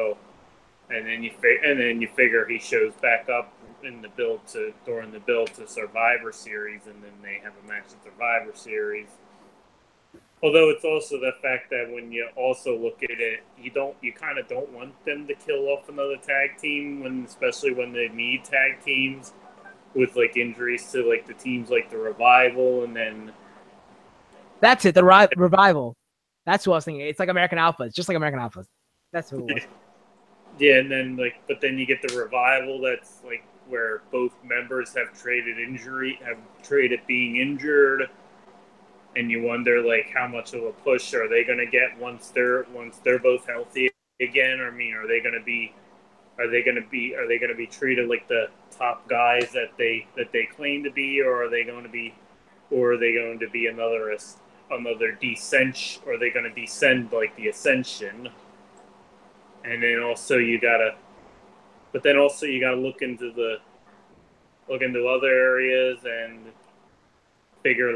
he shows back up during the build to Survivor Series, and then they have a match at Survivor Series. Although it's also the fact that when you also look at it, you kind of don't want them to kill off another tag team, especially when they need tag teams with like injuries to like the teams like the Revival, and then that's it. The Revival. That's who I was thinking. It's like American Alpha. It's just like American Alpha. That's who it was. Yeah, and then but then you get the Revival. That's like where both members have traded being injured. And you wonder like how much of a push are they going to get once they're both healthy again? Or, I mean, are they going to be treated like the top guys that they claim to be, or are they going to be another descent, or are they going to descend like the Ascension? And then also you gotta look into other areas and figure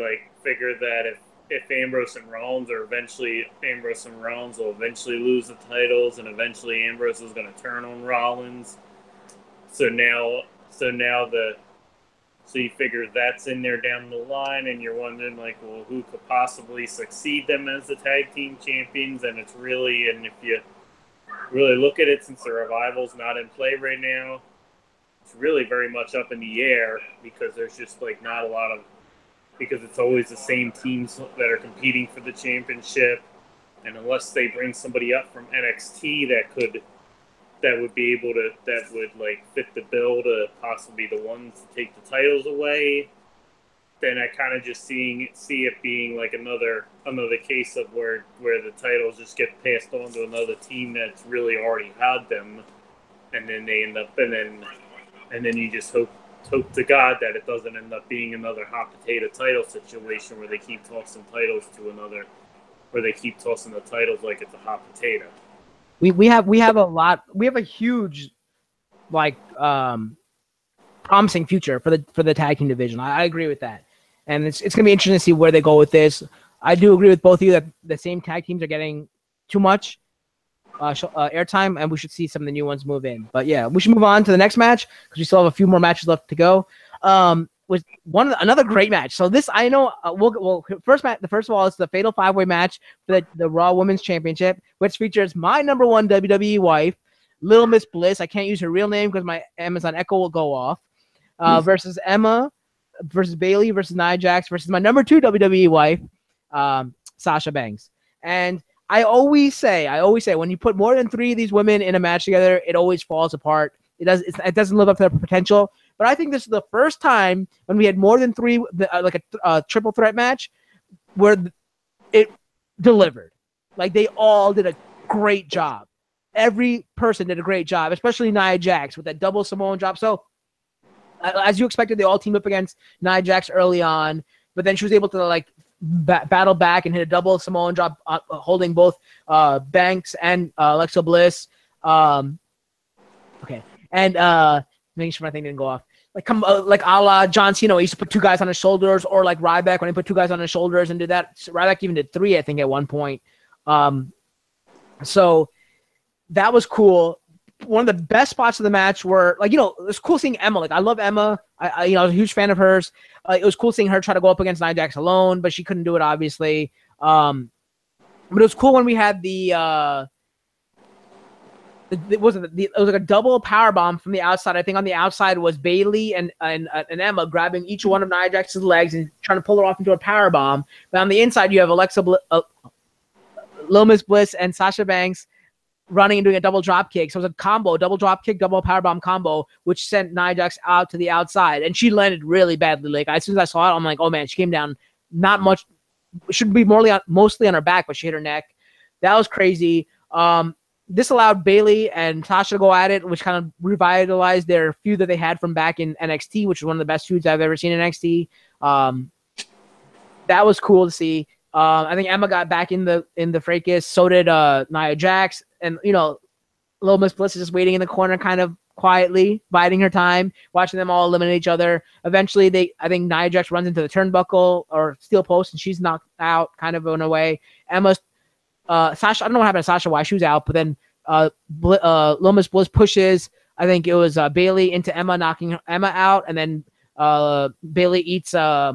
that if Ambrose and Rollins will eventually lose the titles, and eventually Ambrose is going to turn on Rollins. So So so you figure that's in there down the line, and you're wondering, like, well, who could possibly succeed them as the tag team champions? And it's really, and if you really look at it, since the revival's not in play right now, it's really very much up in the air because there's just like not a lot of, because it's always the same teams that are competing for the championship, and unless they bring somebody up from NXT that would be able to, that would like fit the bill to possibly be the ones to take the titles away, then I kind of just see it being like another case of where the titles just get passed on to another team that's really already had them, and then they end up, and then you just hope to God that it doesn't end up being another hot potato title situation where they keep tossing titles to another, where they keep tossing the titles like it's a hot potato. We have a huge like promising future for the tag team division. I agree with that, and it's gonna be interesting to see where they go with this. I do agree with both of you that the same tag teams are getting too much airtime, and we should see some of the new ones move in. But yeah, we should move on to the next match because we still have a few more matches left to go. Was another great match. So this, I know, the first of all, it's the Fatal 5-Way match for the Raw Women's Championship, which features my number one WWE wife, Little Miss Bliss. I can't use her real name because my Amazon Echo will go off. Versus Emma, versus Bayley, versus Nia Jax, versus my number two WWE wife, Sasha Banks. And I always say, when you put more than three of these women in a match together, it always falls apart. It doesn't live up to their potential. But I think this is the first time when we had more than three, like a triple threat match, where it delivered. Like they all did a great job. Every person did a great job, especially Nia Jax with that double Samoan drop. So, as you expected, they all teamed up against Nia Jax early on, but then she was able to like battle back and hit a double Samoan drop, holding both Banks and Alexa Bliss. Okay, and making sure my thing didn't go off. Like a la John Cena, he used to put two guys on his shoulders, or like Ryback when he put two guys on his shoulders and did that. Ryback even did three, I think, at one point. So that was cool. One of the best spots of the match were, like, it was cool seeing Emma. Like, I love Emma. I was a huge fan of hers. It was cool seeing her try to go up against Nia Jax alone, but she couldn't do it, obviously. But it was cool when we had it was like a double power bomb from the outside. I think on the outside was Bayley and Emma grabbing each one of Nia Jax's legs and trying to pull her off into a power bomb. But on the inside, you have Lil Miss Bliss and Sasha Banks running and doing a double drop kick. So it was a combo, double drop kick, double powerbomb combo, which sent Nia Jax out to the outside. And she landed really badly. Like, as soon as I saw it, I'm like, oh man, she came down not much. Should be mostly on her back, but she hit her neck. That was crazy. This allowed Bayley and Sasha to go at it, which kind of revitalized their feud that they had from back in NXT, which is one of the best feuds I've ever seen in NXT. That was cool to see. I think Emma got back in the fracas. So did Nia Jax, and Little Miss Bliss is just waiting in the corner, kind of quietly biding her time, watching them all eliminate each other. Eventually, I think Nia Jax runs into the turnbuckle or steel post, and she's knocked out, kind of in a way. Sasha, I don't know what happened to Sasha, why she was out, but then Little Miss Bliss pushes, I think it was Bayley into Emma, knocking Emma out, and then Bayley eats a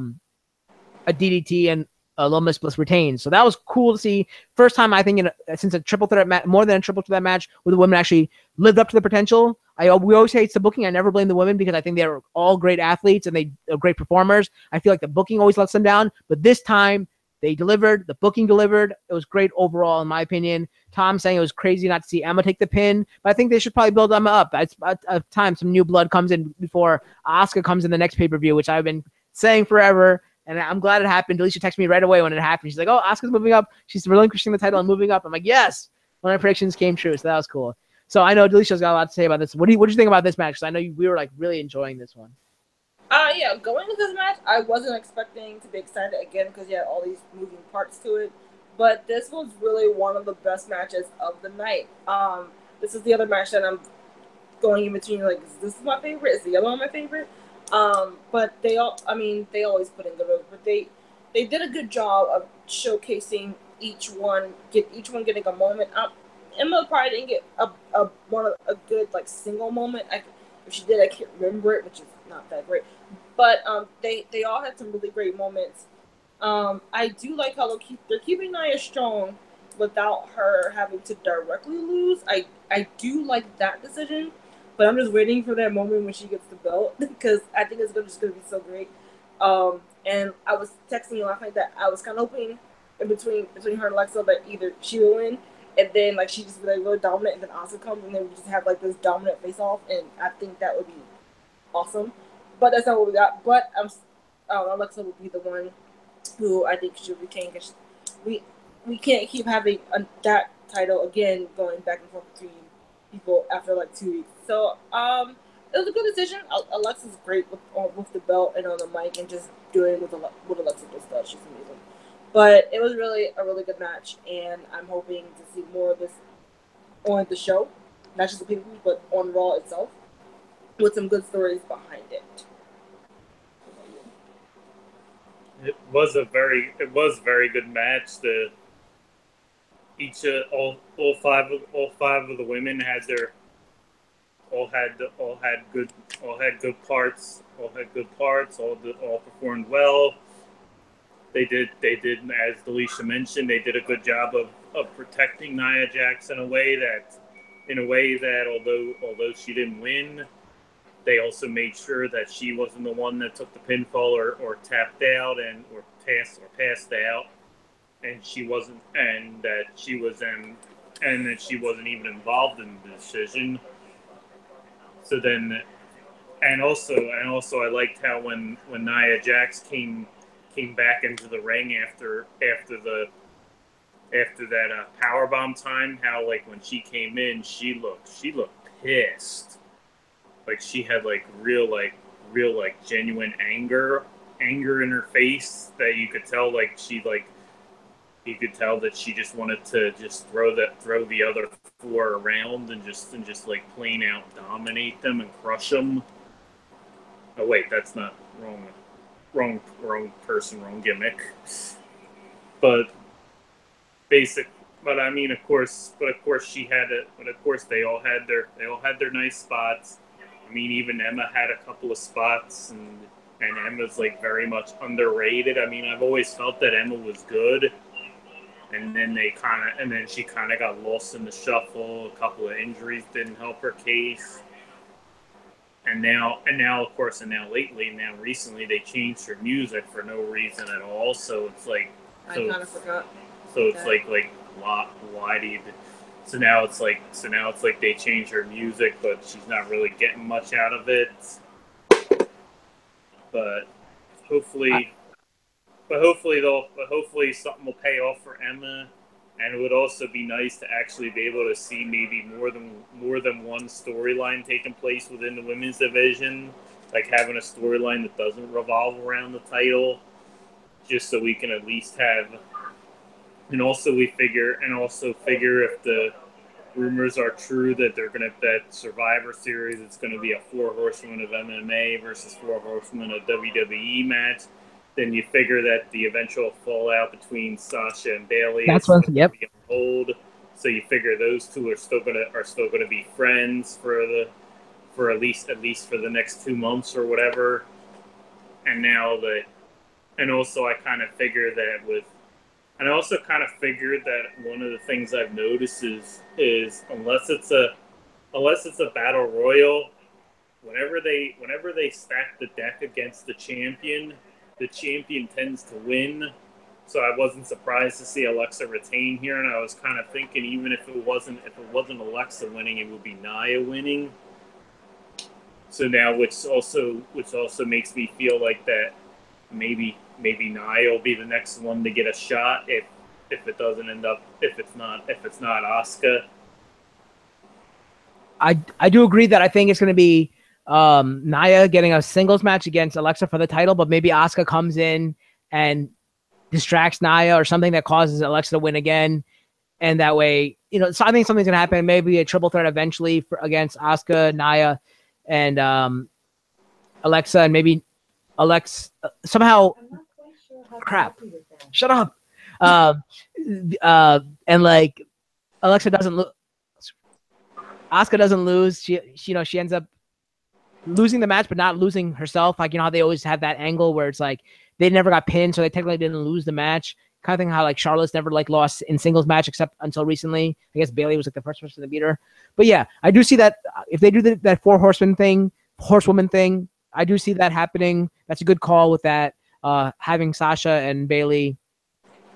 DDT, and Little Miss Bliss retains. So that was cool to see. First time, I think, since a triple threat match, more than a triple threat match, where the women actually lived up to the potential. We always say it's the booking. I never blame the women because I think they're all great athletes and they are great performers. I feel like the booking always lets them down, but this time they delivered. The booking delivered. It was great overall, in my opinion. Tom saying it was crazy not to see Emma take the pin, but I think they should probably build Emma up. It's about time some new blood comes in before Asuka comes in the next pay-per-view, which I've been saying forever. And I'm glad it happened. Alicia texted me right away when it happened. She's like, oh, Asuka's moving up. She's relinquishing the title and moving up. I'm like, yes. One of my predictions came true, so that was cool. So I know Delicia's got a lot to say about this. What do you think about this match? Because I know we were like really enjoying this one. Yeah, going into this match, I wasn't expecting to be excited again because you had all these moving parts to it. But this was really one of the best matches of the night. This is the other match that I'm going in between. Like, is this my favorite? Is the other one my favorite? But they always put in good work. But they did a good job of showcasing each one getting a moment. Emma probably didn't get a good like single moment. If she did, I can't remember it, which is not that great. But they all had some really great moments. I do like how they're keeping Nia strong without her having to directly lose. I do like that decision, but I'm just waiting for that moment when she gets the belt because I think it's just gonna be so great. And I was texting you last night that I was kind of hoping in between her and Alexa that either she will win and then like she just be like really dominant and then Asuka comes and then we just have like this dominant face off and I think that would be awesome. But that's not what we got. But Alexa will be the one who I think should retain because we can't keep having that title again going back and forth between people after like 2 weeks. So it was a good decision. Alexa's great with the belt and on the mic and just doing what Alexa just does. She's amazing. But it was really a really good match, and I'm hoping to see more of this on the show, not just the people, but on Raw itself, with some good stories behind it. It was a very good match. All five of the women had their all had good parts. All performed well. They did as Delisha mentioned, they did a good job of protecting Nia Jax in a way that although she didn't win, they also made sure that she wasn't the one that took the pinfall or tapped out or passed out, and she wasn't, and that she wasn't even involved in the decision. So then, and also I liked how when Nia Jax came back into the ring after that powerbomb time, how like when she came in, she looked pissed. Like she had like real genuine anger in her face that you could tell you could tell that she just wanted to just throw the other four around and just like plain out dominate them and crush them. Oh wait, that's not wrong person, wrong gimmick. But basic. But I mean, of course she had it. But of course they all had their nice spots. I mean, even Emma had a couple of spots, and Emma's like very much underrated. I mean, I've always felt that Emma was good, and then she kind of got lost in the shuffle. A couple of injuries didn't help her case, and now recently they changed her music for no reason at all. So it's like I kind of forgot. So it's like why do you? So now it's like they change her music, but she's not really getting much out of it. But hopefully something will pay off for Emma, and it would also be nice to actually be able to see maybe more than one storyline taking place within the women's division, like having a storyline that doesn't revolve around the title, just so we can at least have. And also figure if the rumors are true that that Survivor Series it's gonna be a 4 Horsemen of MMA versus 4 Horsemen of WWE match. Then you figure that the eventual fallout between Sasha and Bayley is going to be on hold. So you figure those two are still gonna be friends for at least for the next 2 months or whatever. And also I kind of figure that with. And I also kind of figured that one of the things I've noticed is unless it's a battle royal, whenever they stack the deck against the champion tends to win. So I wasn't surprised to see Alexa retain here, and I was kind of thinking even if it wasn't Alexa winning, it would be Nia winning. So now, which also makes me feel like that maybe Nia will be the next one to get a shot if it doesn't end up if it's not Asuka. I do agree that I think it's going to be Nia getting a singles match against Alexa for the title, but maybe Asuka comes in and distracts Nia or something that causes Alexa to win again, and that way, so I think something's going to happen. Maybe a triple threat eventually against Asuka, Nia, and Alexa, and maybe Alexa somehow. Crap! Shut up. And like Alexa doesn't lose. Asuka doesn't lose. She ends up losing the match, but not losing herself. Like, you know how they always have that angle where it's like they never got pinned, so they technically didn't lose the match. Kind of thing how like Charlotte's never like lost in singles match except until recently. I guess Bailey was like the first person to beat her. But yeah, I do see that if they do that four horsewoman thing, I do see that happening. That's a good call with that. Having Sasha and Bailey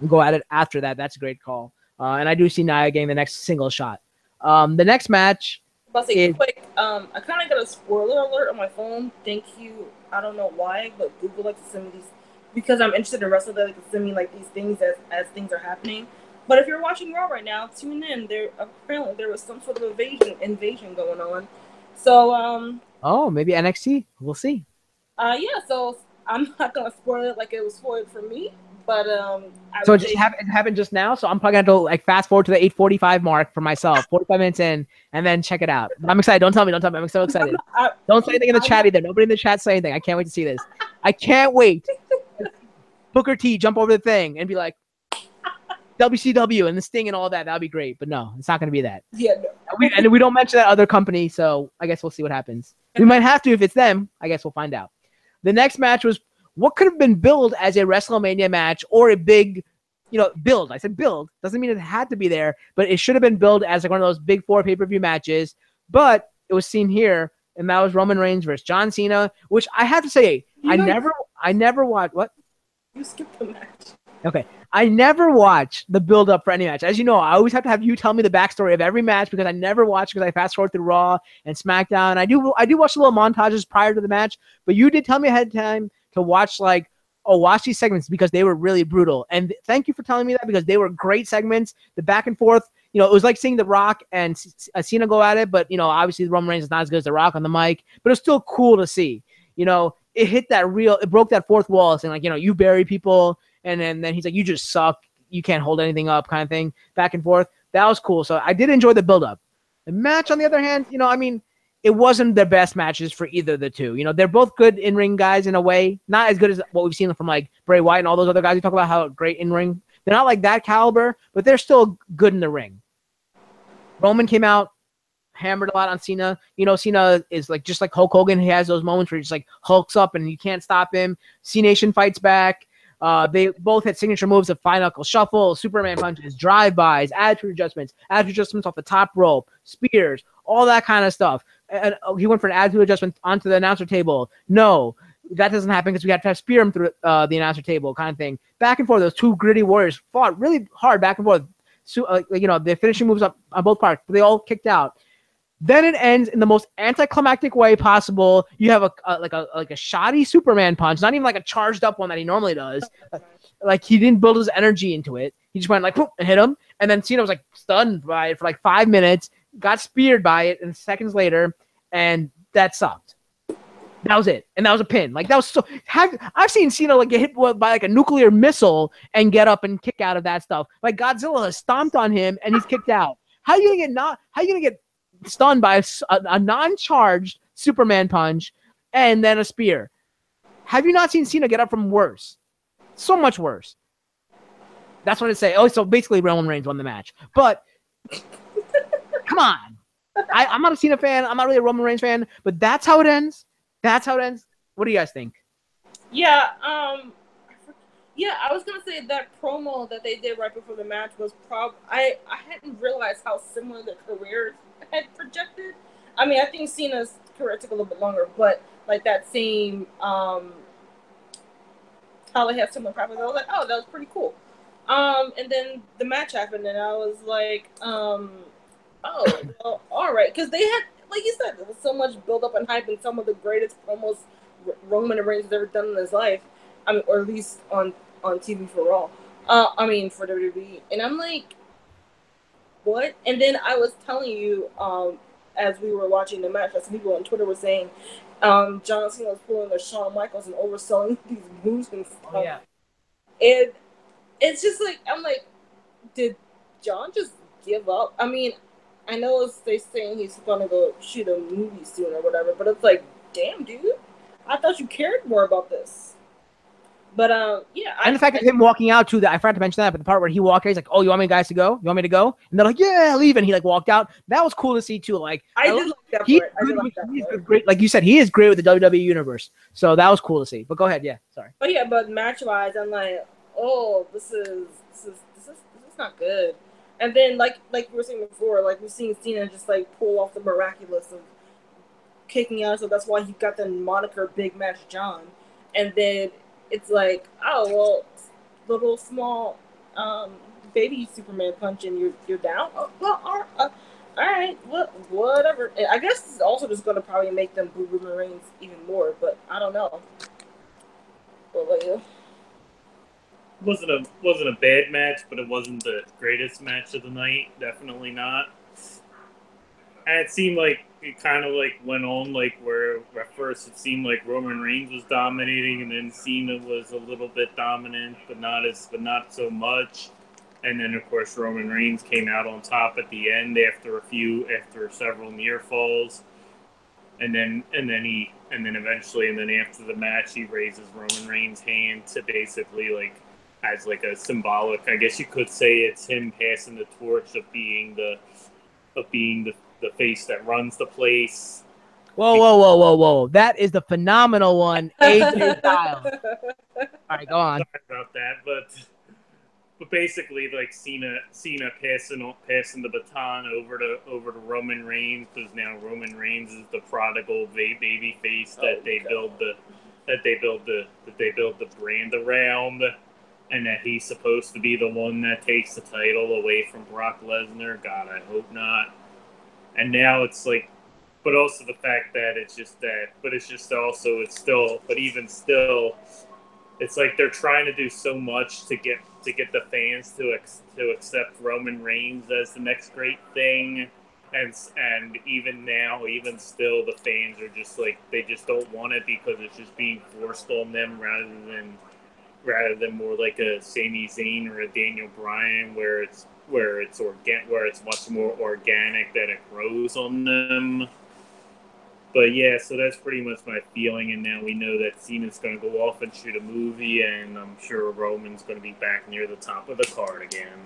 go at it after that, that's a great call. And I do see Nia getting the next single shot. The next match But say is quick, I kind of got a spoiler alert on my phone. Thank you. I don't know why, but Google likes to send me these because I'm interested in wrestling. They like to send me like these things as things are happening. But if you're watching Raw right now, tune in. Apparently there was some sort of invasion going on. So oh, maybe NXT. We'll see. yeah. So I'm not gonna spoil it like it was spoiled for me. But I So would it just say happened just now. So I'm probably gonna like fast forward to the 8:45 mark for myself, 45 minutes in, and then check it out. I'm excited. Don't tell me. I'm so excited. Don't say anything in the chat either. Nobody in the chat say anything. I can't wait to see this. I can't wait. Booker T jump over the thing and be like WCW and the Sting and all that. That'd be great. But no, it's not gonna be that. yeah. No. And we don't mention that other company, so I guess we'll see what happens. We might have to if it's them. I guess we'll find out. The next match was what could have been billed as a WrestleMania match or a big, build. I said build. Doesn't mean it had to be there, but it should have been billed as like one of those big four pay-per-view matches. But it was seen here, and that was Roman Reigns versus John Cena, which I have to say, I never watched. What? You skipped the match. Okay. I never watch the build up for any match. As you know, I always have to have you tell me the backstory of every match because I never watch because I fast forward through Raw and SmackDown. I do watch the little montages prior to the match, but you did tell me ahead of time to watch watch these segments because they were really brutal. And thank you for telling me that because they were great segments. The back and forth, it was like seeing The Rock and Cena go at it, but obviously Roman Reigns is not as good as The Rock on the mic, but it's still cool to see. It hit it broke that fourth wall, saying you bury people. And then he's like, you just suck. You can't hold anything up kind of thing. Back and forth. That was cool. So I did enjoy the build-up. The match, on the other hand, it wasn't the best matches for either of the two. They're both good in-ring guys in a way. Not as good as what we've seen from like Bray Wyatt and all those other guys. We talk about how great in-ring. They're not like that caliber, but they're still good in the ring. Roman came out, hammered a lot on Cena. Cena is like just like Hulk Hogan. He has those moments where he just like hulks up and you can't stop him. C-Nation fights back. They both had signature moves of Five Knuckle Shuffle, Superman punches, drive-bys, attitude adjustments off the top rope, spears, all that kind of stuff. And he went for an attitude adjustment onto the announcer table. No, that doesn't happen because we have to spear him through the announcer table kind of thing. Back and forth, those two gritty warriors fought really hard back and forth. So, the finishing moves up on both parts, but they all kicked out. Then it ends in the most anticlimactic way possible. You have a shoddy Superman punch, not even like a charged up one that he normally does. Like he didn't build his energy into it. He just went like whoop, and hit him, and then Cena was like stunned by it for like 5 minutes, got speared by it, and seconds later, and that sucked. That was it, and that was a pin. Like that was so. I've seen Cena like get hit by like a nuclear missile and get up and kick out of that stuff. Like Godzilla has stomped on him and he's kicked out. How are you gonna get stunned by a non-charged Superman punch and then a spear? Have you not seen Cena get up from worse? So much worse. That's what I say. Oh, so basically Roman Reigns won the match. But come on. I'm not a Cena fan. I'm not really a Roman Reigns fan. But that's how it ends. That's how it ends. What do you guys think? Yeah, I was gonna say that promo that they did right before the match was I hadn't realized how similar their careers had projected. I mean, I think Cena's career took a little bit longer, but like that same how they have similar properties. I was like, oh, that was pretty cool. And then the match happened, and I was like, oh, well, all right, because they had, like you said, there was so much build up and hype, and some of the greatest promos Roman Reigns has ever done in his life. I mean, or at least on TV for Raw. For WWE, and I'm like, what? And then I was telling you, as we were watching the match, as people on Twitter were saying, John Cena was pulling the Shawn Michaels and overselling these moves and stuff. Oh, yeah. And it's just like, I'm like, did John just give up? I mean, I know they're saying he's gonna go shoot a movie soon or whatever, but it's like, damn, dude, I thought you cared more about this. But yeah, And the fact of him walking out to the, I forgot to mention that, but the part where he walked out, he's like, "Oh, you want me guys to go? You want me to go?" And they're like, "Yeah, leave." And he like walked out. That was cool to see too. Like I did like that he's part. I did like that he's part. great. Like you said, he is great with the WWE universe. So that was cool to see. But go ahead, yeah. Sorry. But yeah, but match wise, I'm like, oh, this is not good. And then like we were saying before, like we've seen Cena just like pull off the miraculous of kicking out, so that's why he got the moniker Big Match John. And then it's like, oh well, little small baby Superman punch and you're down. Oh, well, all right, whatever. I guess it's also just going to probably make them boo Roman Reigns even more, but I don't know. What about you? Wasn't a bad match, but it wasn't the greatest match of the night. Definitely not. And it seemed like it kind of like went on like where at first it seemed like Roman Reigns was dominating, and then Cena was a little bit dominant, but not so much. And then of course Roman Reigns came out on top at the end after several near falls, and then after the match he raises Roman Reigns' hand to basically like as like a symbolic. I guess you could say it's him passing the torch of being the face that runs the place. Whoa. That is the phenomenal one, AJ Styles. All right, go on. Sorry about that, but basically, like Cena passing the baton over to Roman Reigns, because now Roman Reigns is the prodigal baby face that they build the brand around, and that he's supposed to be the one that takes the title away from Brock Lesnar. God, I hope not. And now it's like, but also the fact that even still, it's like they're trying to do so much to get the fans to accept Roman Reigns as the next great thing, and even now, even still, the fans are just like they just don't want it because it's just being forced on them rather than more like a Sami Zayn or a Daniel Bryan where it's much more organic, that it grows on them. But yeah, so that's pretty much my feeling, and now we know that Cena's going to go off and shoot a movie, and I'm sure Roman's going to be back near the top of the card again.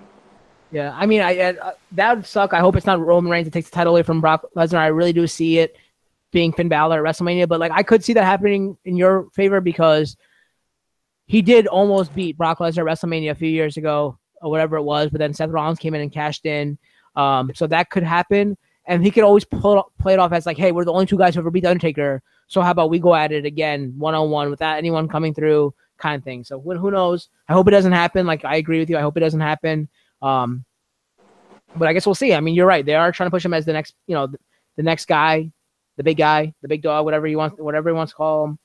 Yeah, I mean, that would suck. I hope it's not Roman Reigns that takes the title away from Brock Lesnar. I really do see it being Finn Balor at WrestleMania, but like I could see that happening in your favor because he did almost beat Brock Lesnar at WrestleMania a few years ago or whatever it was, but then Seth Rollins came in and cashed in. So that could happen. And he could always play it off as like, hey, we're the only two guys who ever beat The Undertaker. So how about we go at it again, one-on-one, without anyone coming through, kind of thing. So who knows? I hope it doesn't happen. Like, I agree with you. I hope it doesn't happen. But I guess we'll see. I mean, you're right. They are trying to push him as the next, the next guy, the big dog, whatever he wants to call him.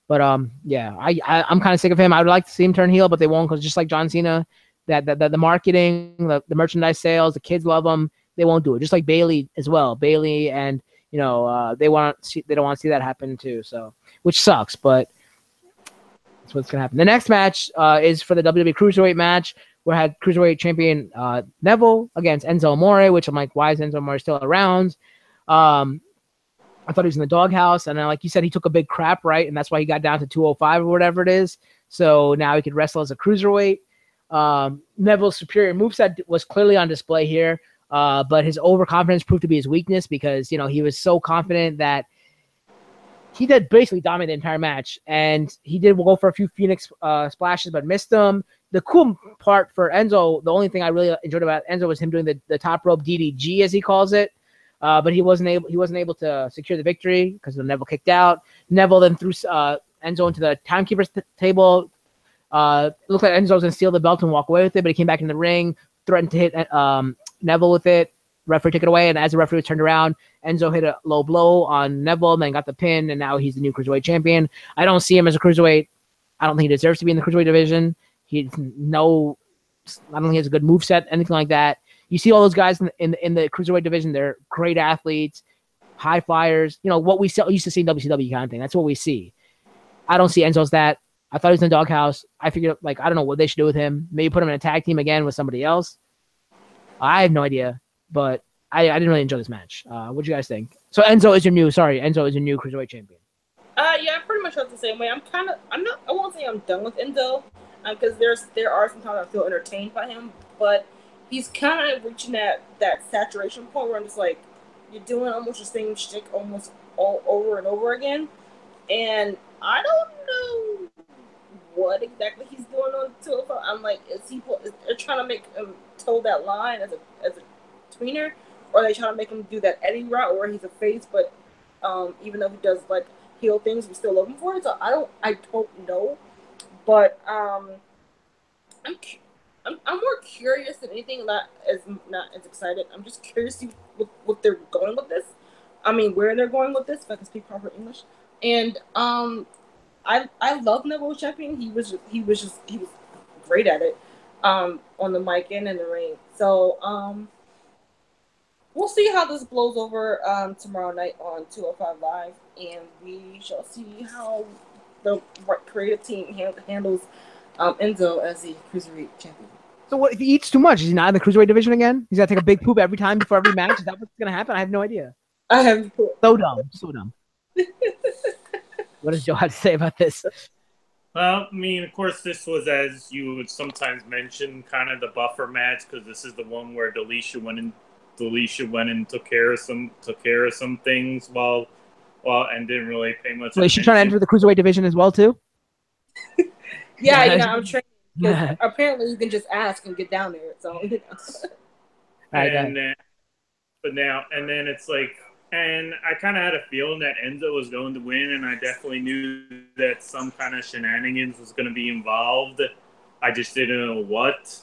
But yeah, I'm kind of sick of him. I would like to see him turn heel, but they won't, because just like John Cena, that the marketing, the merchandise sales, the kids love him. They won't do it. Just like Bayley as well. Bayley and they don't want to see that happen too. So, which sucks, but that's what's gonna happen. The next match is for the WWE Cruiserweight match. We had Cruiserweight champion Neville against Enzo Amore, which I'm like, why is Enzo Amore still around? I thought he was in the doghouse, and then, like you said, he took a big crap, right? And that's why he got down to 205 or whatever it is. So now he could wrestle as a cruiserweight. Neville's superior moveset was clearly on display here. But his overconfidence proved to be his weakness because, he was so confident that he did basically dominate the entire match. And he did go for a few Phoenix splashes, but missed them. The cool part for Enzo, the only thing I really enjoyed about Enzo was him doing the top rope DDG, as he calls it. But he wasn't able to secure the victory because Neville kicked out. Neville then threw Enzo into the timekeeper's table. It looked like Enzo was going to steal the belt and walk away with it, but he came back in the ring, threatened to hit Neville with it. Referee took it away, and as the referee turned around, Enzo hit a low blow on Neville, and then got the pin, and now he's the new Cruiserweight champion. I don't see him as a Cruiserweight. I don't think he deserves to be in the Cruiserweight division. I don't think he has a good moveset, anything like that. You see all those guys in the Cruiserweight division, they're great athletes, high flyers. What we used to see in WCW kind of thing. That's what we see. I don't see Enzo as that. I thought he was in the doghouse. I figured, I don't know what they should do with him. Maybe put him in a tag team again with somebody else. I have no idea, but I didn't really enjoy this match. What do you guys think? So Enzo is your new Cruiserweight champion. Yeah, I pretty much felt the same way. I won't say I'm done with Enzo, because there are some times I feel entertained by him, but he's kind of reaching that saturation point where I'm just like, you're doing almost the same shtick almost all over and over again, and I don't know what exactly he's doing on 205. I'm like, they're trying to make him toe that line as a tweener, or are they trying to make him do that Eddie route where he's a face, but even though he does like heel things, we still love him for it. So I don't know, but I'm I'm more curious than anything. Not as excited. I'm just curious to see what they're going with this. I mean, where they're going with this, if I can speak proper English. And I love Neville Champion. He was great at it, on the mic and in the ring. So we'll see how this blows over tomorrow night on 205 Live, and we shall see how the creative team handles Enzo as the cruiserweight champion. So what if he eats too much? Is he not in the cruiserweight division again? He's got to take a big poop every time before every match? Is that what's going to happen? I have no idea. I have so dumb. So dumb. What does Joe have to say about this? Well, I mean, of course, this was, as you would sometimes mention, kind of the buffer match, because this is the one where Delisha went and took care of some things and didn't really pay much attention. Is she trying to enter the cruiserweight division as well too? Yeah, I'm training. Apparently, you can just ask and get down there. So, but now and then it's like, and I kind of had a feeling that Enzo was going to win, and I definitely knew that some kind of shenanigans was going to be involved. I just didn't know what.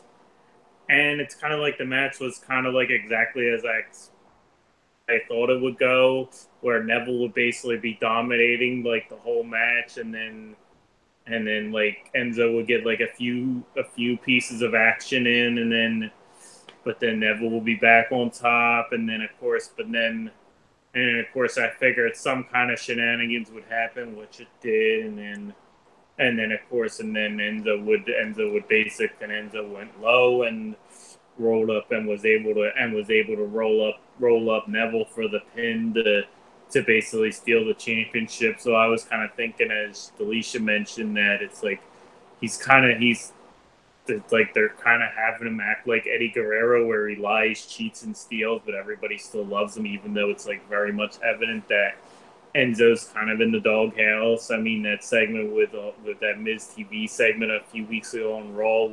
And it's kind of like the match was kind of like exactly as I thought it would go, where Neville would basically be dominating like the whole match, and then like Enzo would get like a few pieces of action in, but then Neville will be back on top, and then of course I figured some kind of shenanigans would happen, which it did, and then Enzo went low and rolled up and was able to roll up Neville for the pin to basically steal the championship. So I was kind of thinking, as Delisha mentioned, that it's like it's like they're kind of having him act like Eddie Guerrero, where he lies, cheats, and steals, but everybody still loves him, even though it's like very much evident that Enzo's kind of in the doghouse. I mean, that segment with that Miz TV segment a few weeks ago on Raw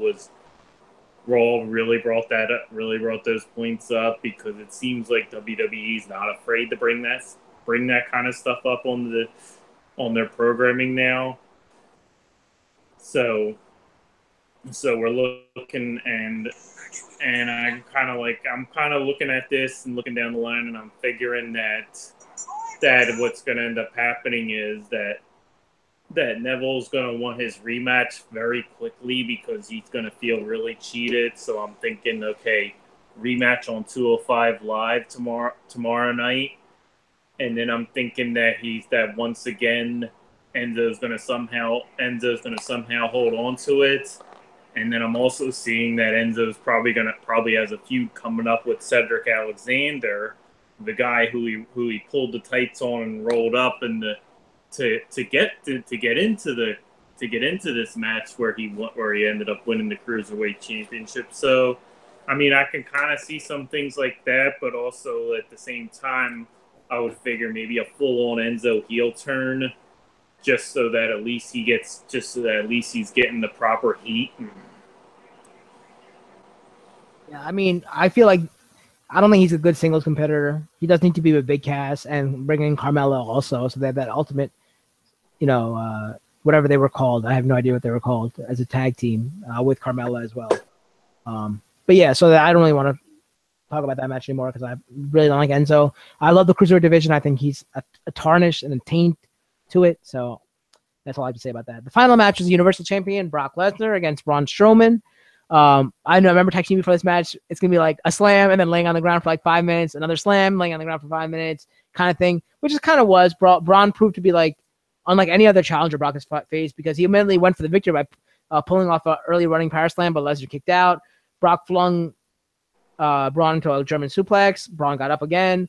really brought those points up, because it seems like WWE's not afraid to bring that kind of stuff up on their programming now. So we're looking, and I'm kind of looking at this and looking down the line, and I'm figuring that what's going to end up happening is that Neville's going to want his rematch very quickly, because he's going to feel really cheated. So I'm thinking, okay, rematch on 205 Live tomorrow night. And then I'm thinking that once again, Enzo's going to somehow hold on to it. And then I'm also seeing that Enzo's probably has a feud coming up with Cedric Alexander, the guy who he pulled the tights on and rolled up, and to get into this match where he ended up winning the Cruiserweight Championship. So, I mean, I can kind of see some things like that, but also at the same time, I would figure maybe a full-on Enzo heel turn, just so that at least he's getting the proper heat. Yeah, I mean, I feel like I don't think he's a good singles competitor. He does need to be with Big Cass and bring in Carmella also, so they have that ultimate, whatever they were called. I have no idea what they were called as a tag team with Carmella as well. But yeah, so I don't really want to talk about that match anymore, because I really don't like Enzo. I love the Cruiserweight division. I think he's a tarnish and a taint to it. So that's all I have to say about that. The final match is the Universal Champion Brock Lesnar against Braun Strowman. I remember texting you before this match. It's going to be like a slam and then laying on the ground for like 5 minutes, another slam, laying on the ground for 5 minutes kind of thing, which is kind of was. Braun proved to be like, unlike any other challenger Brock has faced, because he immediately went for the victory by pulling off an early running power slam, but Lesnar kicked out. Brock flung Braun into a German suplex. Braun got up again,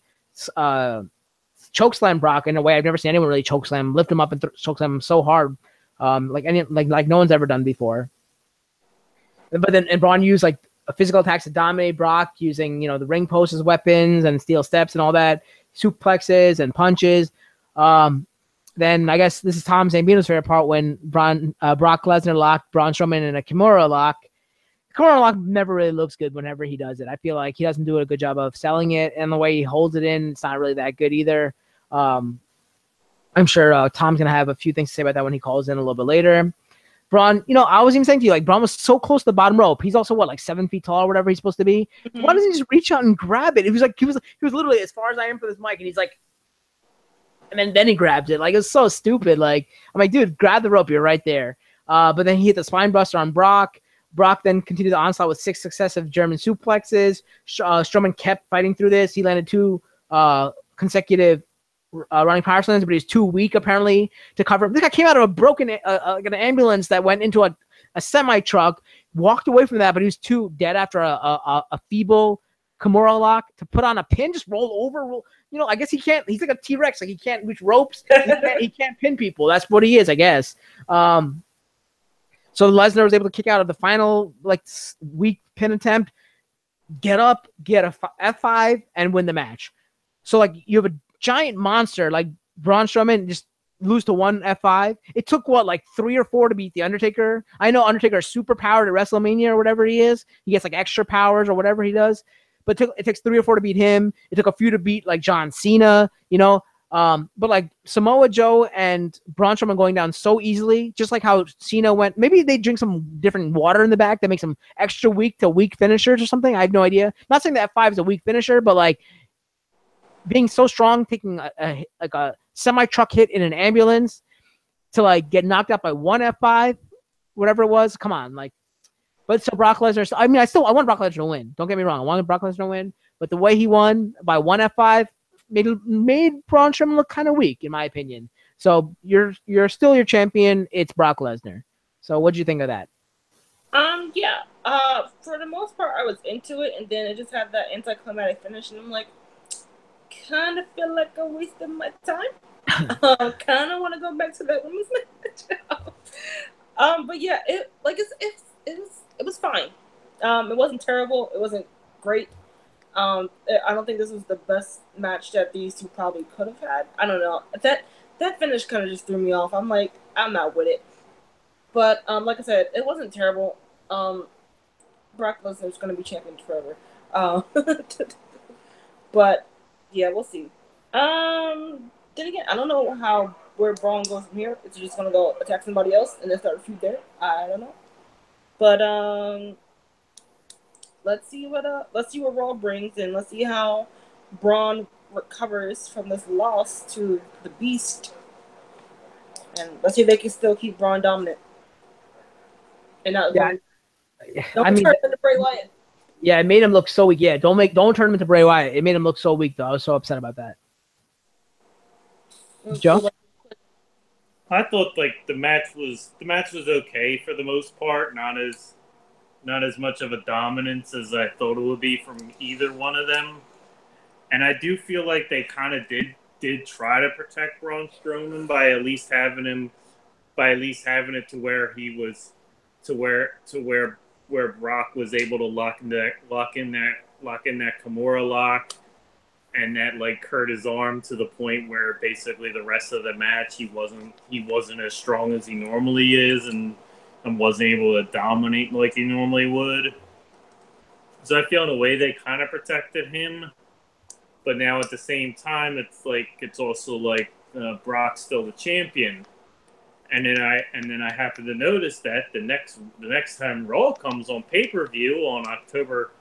chokeslam Brock in a way I've never seen anyone really chokeslam, lift him up and chokeslam him so hard, like no one's ever done before. But then and Braun used like physical attacks to dominate Brock, using the ring posts as weapons and steel steps and all that, suplexes and punches. Then I guess this is Tom Zambino's favorite part when Brock Lesnar locked Braun Strowman in a Kimura lock. Kimura lock never really looks good whenever he does it. I feel like he doesn't do a good job of selling it, and the way he holds it in, it's not really that good either. I'm sure Tom's gonna have a few things to say about that when he calls in a little bit later. Braun, I was even saying to you, like, Braun was so close to the bottom rope. He's also 7 feet tall or whatever he's supposed to be. Mm-hmm. Why doesn't he just reach out and grab it? It was like he was literally as far as I am for this mic, and he's like, and then he grabs it. Like, it's so stupid. Like, I'm like, dude, grab the rope. You're right there. But then he hit the spine buster on Brock. Brock then continued the onslaught with 6 successive German suplexes. Strowman kept fighting through this. He landed 2 consecutive running power slams, but he was too weak apparently to cover him. This guy came out of a broken like an ambulance that went into a semi truck, walked away from that, but he was too dead after a feeble Kimura lock to put on a pin, just roll over. I guess he can't. He's like a T-Rex. Like, he can't reach ropes. He can't pin people. That's what he is, I guess. So Lesnar was able to kick out of the final weak pin attempt, get up, get a F5, and win the match. So you have a giant monster like Braun Strowman just lose to 1 F5. It took 3 or 4 to beat the Undertaker. I know Undertaker is super powered at WrestleMania or whatever he is. He gets extra powers or whatever he does. But it takes 3 or 4 to beat him. It took a few to beat John Cena, But Samoa Joe and Braun Strowman going down so easily, just like how Cena went. Maybe they drink some different water in the back that makes them extra weak to weak finishers or something. I have no idea. Not saying that F5 is a weak finisher, but being so strong, taking a semi truck hit in an ambulance to get knocked out by 1 F5, whatever it was. Come on, But so Brock Lesnar, I want Brock Lesnar to win. Don't get me wrong. I wanted Brock Lesnar to win. But the way he won by 1 F5 made Braun Strowman look kind of weak, in my opinion. So you're still your champion. It's Brock Lesnar. So what'd you think of that? Yeah. For the most part, I was into it, and then it just had that anticlimactic finish, and I'm like, kind of feel like I wasted my time. Kind of want to go back to that women's match. But yeah, it was fine. It wasn't terrible. It wasn't great. I don't think this was the best match that these two probably could have had. I don't know. That finish kind of just threw me off. I'm like, I'm not with it. But like I said, it wasn't terrible. Brock Lesnar's going to be champion forever. But yeah, we'll see. Then again, I don't know where Braun goes from here. Is he just going to go attack somebody else and then start a feud there? I don't know. But let's see what Raw brings, and let's see how Braun recovers from this loss to the Beast, and let's see if they can still keep Braun dominant. And not don't turn him into Bray Wyatt. Yeah, it made him look so weak. Yeah, don't turn him into Bray Wyatt. It made him look so weak, though. I was so upset about that. Joe? I thought the match was okay for the most part. Not as much of a dominance as I thought it would be from either one of them. And I do feel like they kind of did try to protect Braun Strowman by at least having it to where he was to where Brock was able to lock in that Kimura lock, and that hurt his arm to the point where basically the rest of the match he wasn't as strong as he normally is, and wasn't able to dominate like he normally would. So I feel in a way they kind of protected him, but now at the same time it's also Brock's still the champion. And then I happen to notice that the next time Raw comes on pay-per-view on October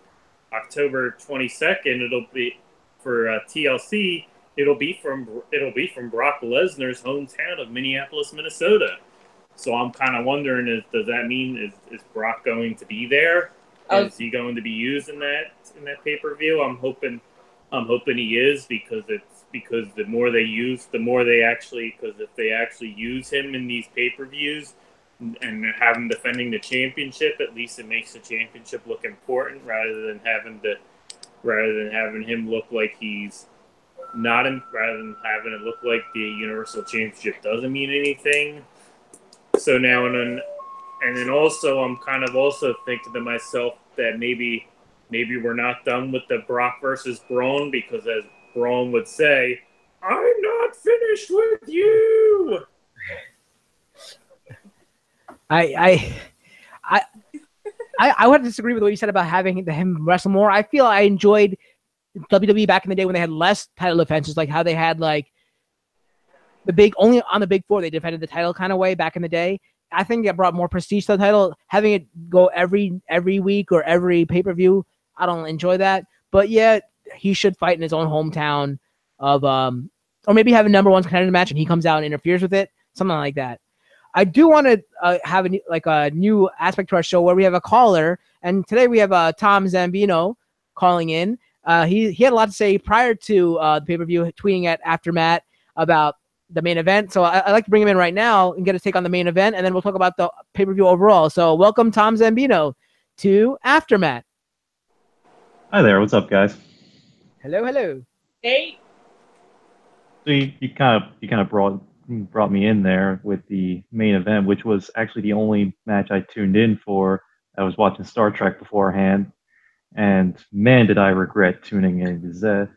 22nd, it'll be for TLC. It'll be from Brock Lesnar's hometown of Minneapolis, Minnesota. So I'm kind of wondering, does that mean is Brock going to be there? Is he going to be used in that pay-per-view? I'm hoping he is, because the more they actually, because if they actually use him in these pay-per-views and have him defending the championship, at least it makes the championship look important rather than having him look like he's rather than having it look like the Universal Championship doesn't mean anything. So now and then also I'm kind of also thinking to myself that maybe we're not done with the Brock versus Braun, because as Braun would say, I'm not finished with you. I would disagree with what you said about having him wrestle more. I feel I enjoyed WWE back in the day when they had less title defenses, like how they had like only on the big four they defended the title kind of way back in the day. I think it brought more prestige to the title. Having it go every week or every pay-per-view, I don't enjoy that. But yeah, he should fight in his own hometown of or maybe have a number one contender match and he comes out and interferes with it, something like that. I do want to have a new aspect to our show where we have a caller, and today we have Tom Zambino calling in. He had a lot to say prior to the pay-per-view, tweeting at AfterMat about the main event. So I'd like to bring him in right now and get a take on the main event, and then we'll talk about the pay-per-view overall. So welcome, Tom Zambino, to AfterMat. Hi there. What's up, guys? Hello, hello. Hey. So you kind of brought me in there with the main event, which was actually the only match I tuned in for. I was watching Star Trek beforehand, and man, did I regret tuning in, because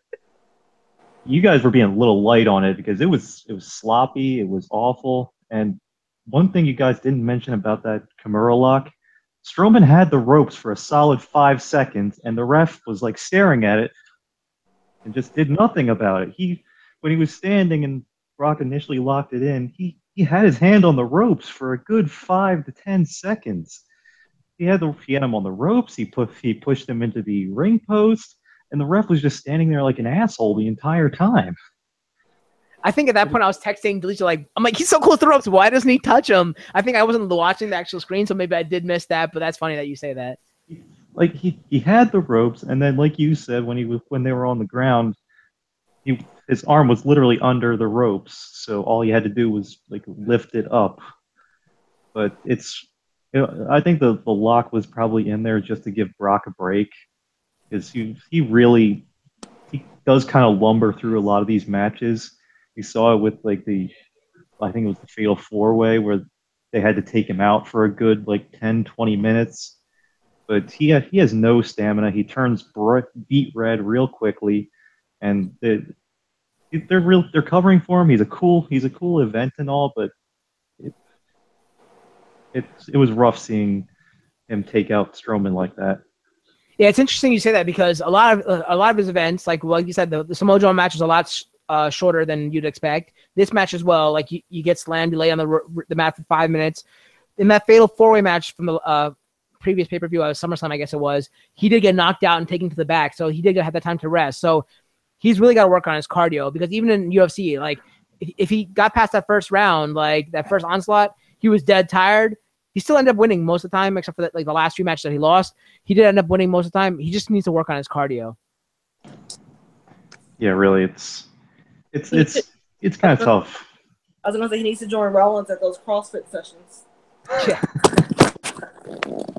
you guys were being a little light on it because it was sloppy, it was awful. And one thing you guys didn't mention about that Kimura lock, Strowman had the ropes for a solid 5 seconds, and the ref was like staring at it and just did nothing about it. When he was standing and Brock initially locked it in, he had his hand on the ropes for a good 5 to 10 seconds. He had him on the ropes. He pushed him into the ring post, and the ref was just standing there like an asshole the entire time. I think at that point I was texting Delisha I'm like, he's so close to the ropes. Why doesn't he touch him? I think I wasn't watching the actual screen, so maybe I did miss that. But that's funny that you say that. Like he had the ropes, and then like you said, when they were on the ground, his arm was literally under the ropes, so all he had to do was like lift it up. But I think the lock was probably in there just to give Brock a break, because he does kind of lumber through a lot of these matches. You saw it with I think it was the Fatal 4-Way where they had to take him out for a good 10-20 minutes. But he has no stamina. He turns beet red real quickly, and they're covering for him. He's a cool event and all, but it was rough seeing him take out Strowman like that. Yeah, it's interesting you say that because a lot of his events, like you said, the Samoa Joe match is a lot shorter than you'd expect. This match as well, like you get slammed, you lay on the mat for 5 minutes. In that Fatal 4-Way match from the previous pay-per-view, SummerSlam, I guess it was, he did get knocked out and taken to the back, so he did have that time to rest. So he's really got to work on his cardio, because even in UFC, like if he got past that first round, like that first onslaught, he was dead tired. He still ended up winning most of the time, except for the last few matches that he lost. He did end up winning most of the time. He just needs to work on his cardio. Yeah, really, it's kind of tough. I was gonna say he needs to join Rollins at those CrossFit sessions. Yeah.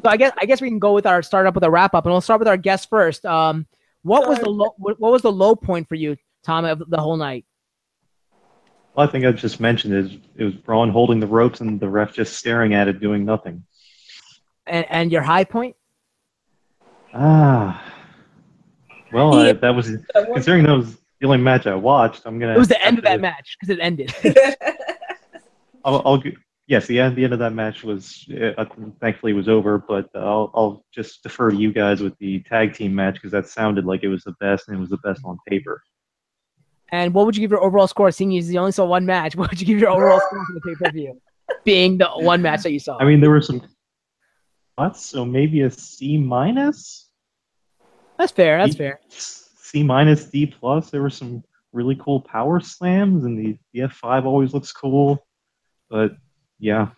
So I guess we can go with start up with a wrap up, and we'll start with our guest first. What was the low point for you, Tom, of the whole night? Well, I think I just mentioned it was Braun holding the ropes and the ref just staring at it, doing nothing. And your high point? That was, considering that was the only match I watched. It was the end of that match because it ended. Yes, the end of that match was thankfully was over, but I'll just defer to you guys with the tag team match, because that sounded like it was the best, and it was the best on paper. And what would you give your overall score, seeing you only saw one match? What would you give your overall score for the pay-per-view, being the one match that you saw? I mean, there were some cuts, so maybe a C-. That's fair. That's fair. C-, D+. There were some really cool power slams, and the F5 always looks cool. But yeah.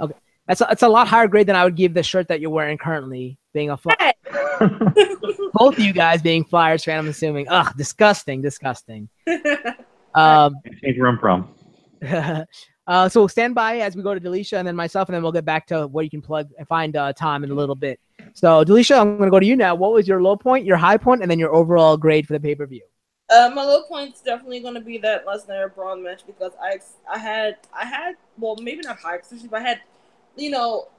Okay, that's a lot higher grade than I would give the shirt that you're wearing currently, being a Flyers. Both of you guys being Flyers fan, I'm assuming. Ugh, disgusting. Change where I'm from. So stand by as we go to Delisha and then myself, and then we'll get back to where you can plug and find Tom in a little bit. So Delisha, I'm going to go to you now. What was your low point, your high point, and then your overall grade for the pay-per-view? My low point's definitely going to be that Lesnar Braun match because I had well maybe not high expectations but I had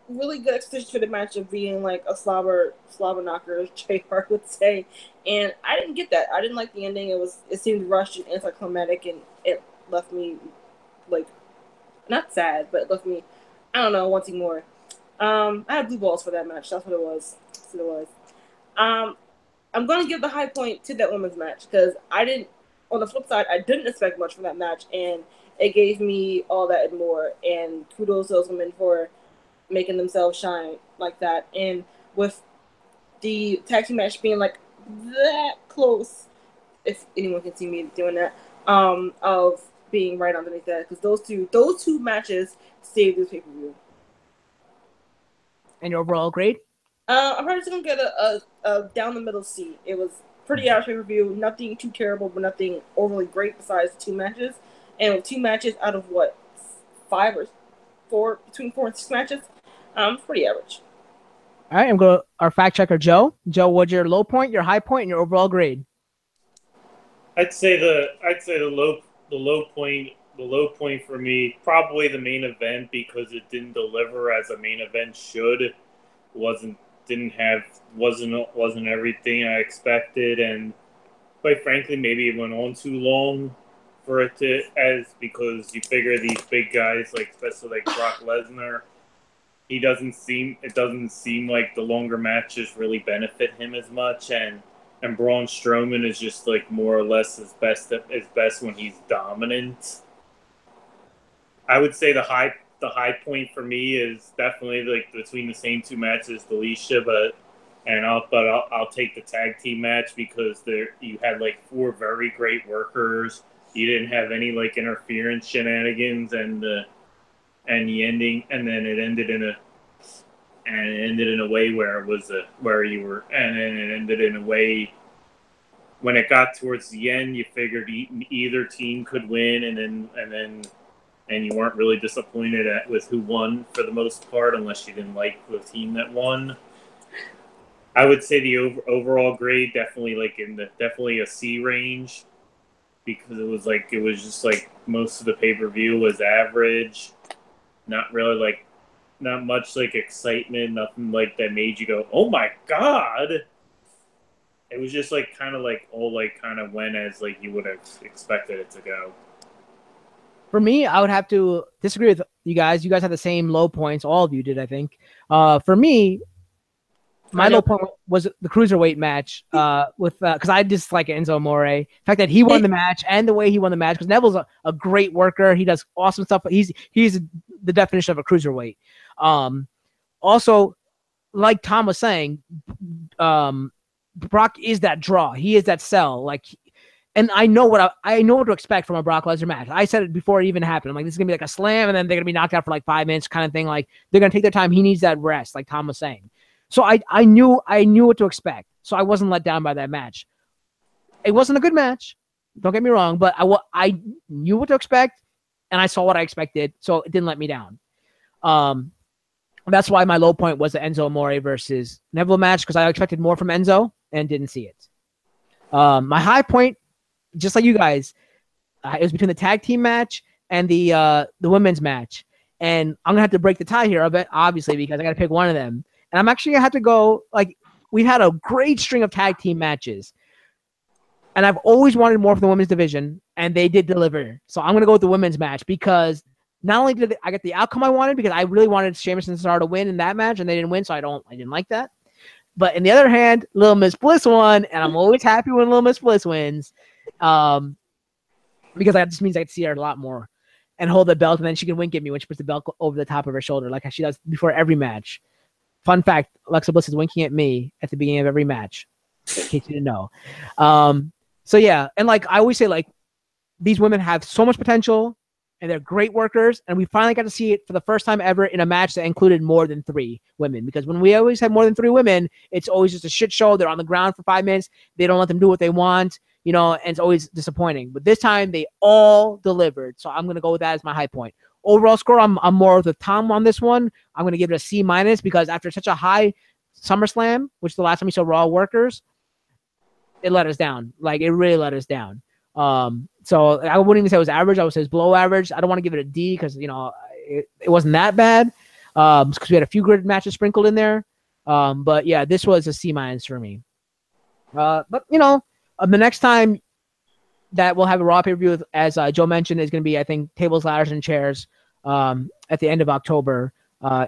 really good expectations for the match of being like a slobber knocker as Jay Hart would say, and I didn't get that. I didn't like the ending. It seemed rushed and anticlimactic, and it left me like not sad, but it left me I don't know wanting more. I had blue balls for that match. That's what it was. That's what it was. Um, I'm going to give the high point to that women's match because I didn't. On the flip side, I didn't expect much from that match, and it gave me all that and more. And kudos to those women for making themselves shine like that. And with the tag team match being like that close, if anyone can see me doing that, of being right underneath that, because those two matches saved this pay per view. And your overall grade? I'm probably just gonna get a down the middle C. It was pretty average pay per view, nothing too terrible, but nothing overly great besides the two matches. And with two matches out of what 5 or 4 between 4 and 6 matches, pretty average. All right, I'm going to our fact checker, Joe. Joe, what's your low point, your high point, and your overall grade? I'd say the low point for me probably the main event because it didn't deliver as a main event should. Wasn't didn't have wasn't everything I expected, and quite frankly maybe it went on too long for it to as because you figure these big guys like especially like Brock Lesnar, it doesn't seem like the longer matches really benefit him as much, and Braun Strowman is just like more or less his best when he's dominant. I would say the high point for me is definitely like between the same two matches, Delicia, I'll take the tag team match because there you had like four very great workers. You didn't have any like interference shenanigans, and the ending, and then it ended in a way where it was where you were, and then it ended in a way when it got towards the end, you figured either team could win, and you weren't really disappointed with who won for the most part, unless you didn't like the team that won. I would say the overall grade definitely a C range because it was just like most of the pay per view was average, not really like not much like excitement, nothing like that made you go oh my god. It was just like kind of like all like kind of went as like you would have expected it to go. For me, I would have to disagree with you guys. You guys had the same low points. All of you did, I think. For me, my low point was the cruiserweight match with because I dislike Enzo Amore. The fact that he won the match and the way he won the match because Neville's a great worker. He does awesome stuff. But he's the definition of a cruiserweight. Also, like Tom was saying, Brock is that draw. He is that sell. And I know I know what to expect from a Brock Lesnar match. I said it before it even happened. I'm like, this is gonna be like a slam, and then they're gonna be knocked out for like 5 minutes, kind of thing. Like they're gonna take their time. He needs that rest, like Tom was saying. So I knew what to expect. So I wasn't let down by that match. It wasn't a good match. Don't get me wrong, but I knew what to expect, and I saw what I expected, so it didn't let me down. That's why my low point was the Enzo Amore versus Neville match because I expected more from Enzo and didn't see it. My high point, just like you guys, it was between the tag team match and the women's match. And I'm gonna have to break the tie here a bit, obviously, because I gotta pick one of them. And I'm actually gonna have to go like we've had a great string of tag team matches. And I've always wanted more for the women's division, and they did deliver. So I'm gonna go with the women's match because not only did I get the outcome I wanted, because I really wanted Sheamus and Cesaro to win in that match, and they didn't win, so I didn't like that. But on the other hand, Little Miss Bliss won, and I'm always happy when Little Miss Bliss wins, because that just means I get to see her a lot more and hold the belt, and then she can wink at me when she puts the belt over the top of her shoulder, like she does before every match. Fun fact: Alexa Bliss is winking at me at the beginning of every match, in case you didn't know. So yeah, and like I always say, like these women have so much potential, and they're great workers, and we finally got to see it for the first time ever in a match that included more than 3 women. Because when we always have more than 3 women, it's always just a shit show. They're on the ground for 5 minutes. They don't let them do what they want, and it's always disappointing. But this time, they all delivered. So I'm going to go with that as my high point. Overall score, I'm more with Tom on this one. I'm going to give it a C- because after such a high SummerSlam, which is the last time we saw Raw workers, it let us down. Like it really let us down. So I wouldn't even say it was average. I would say it's below average. I don't want to give it a D because it wasn't that bad. Because we had a few good matches sprinkled in there. But yeah, this was a C- for me. But the next time that we'll have a Raw pay-per-view, as Joe mentioned, is going to be, I think, tables, ladders, and chairs at the end of October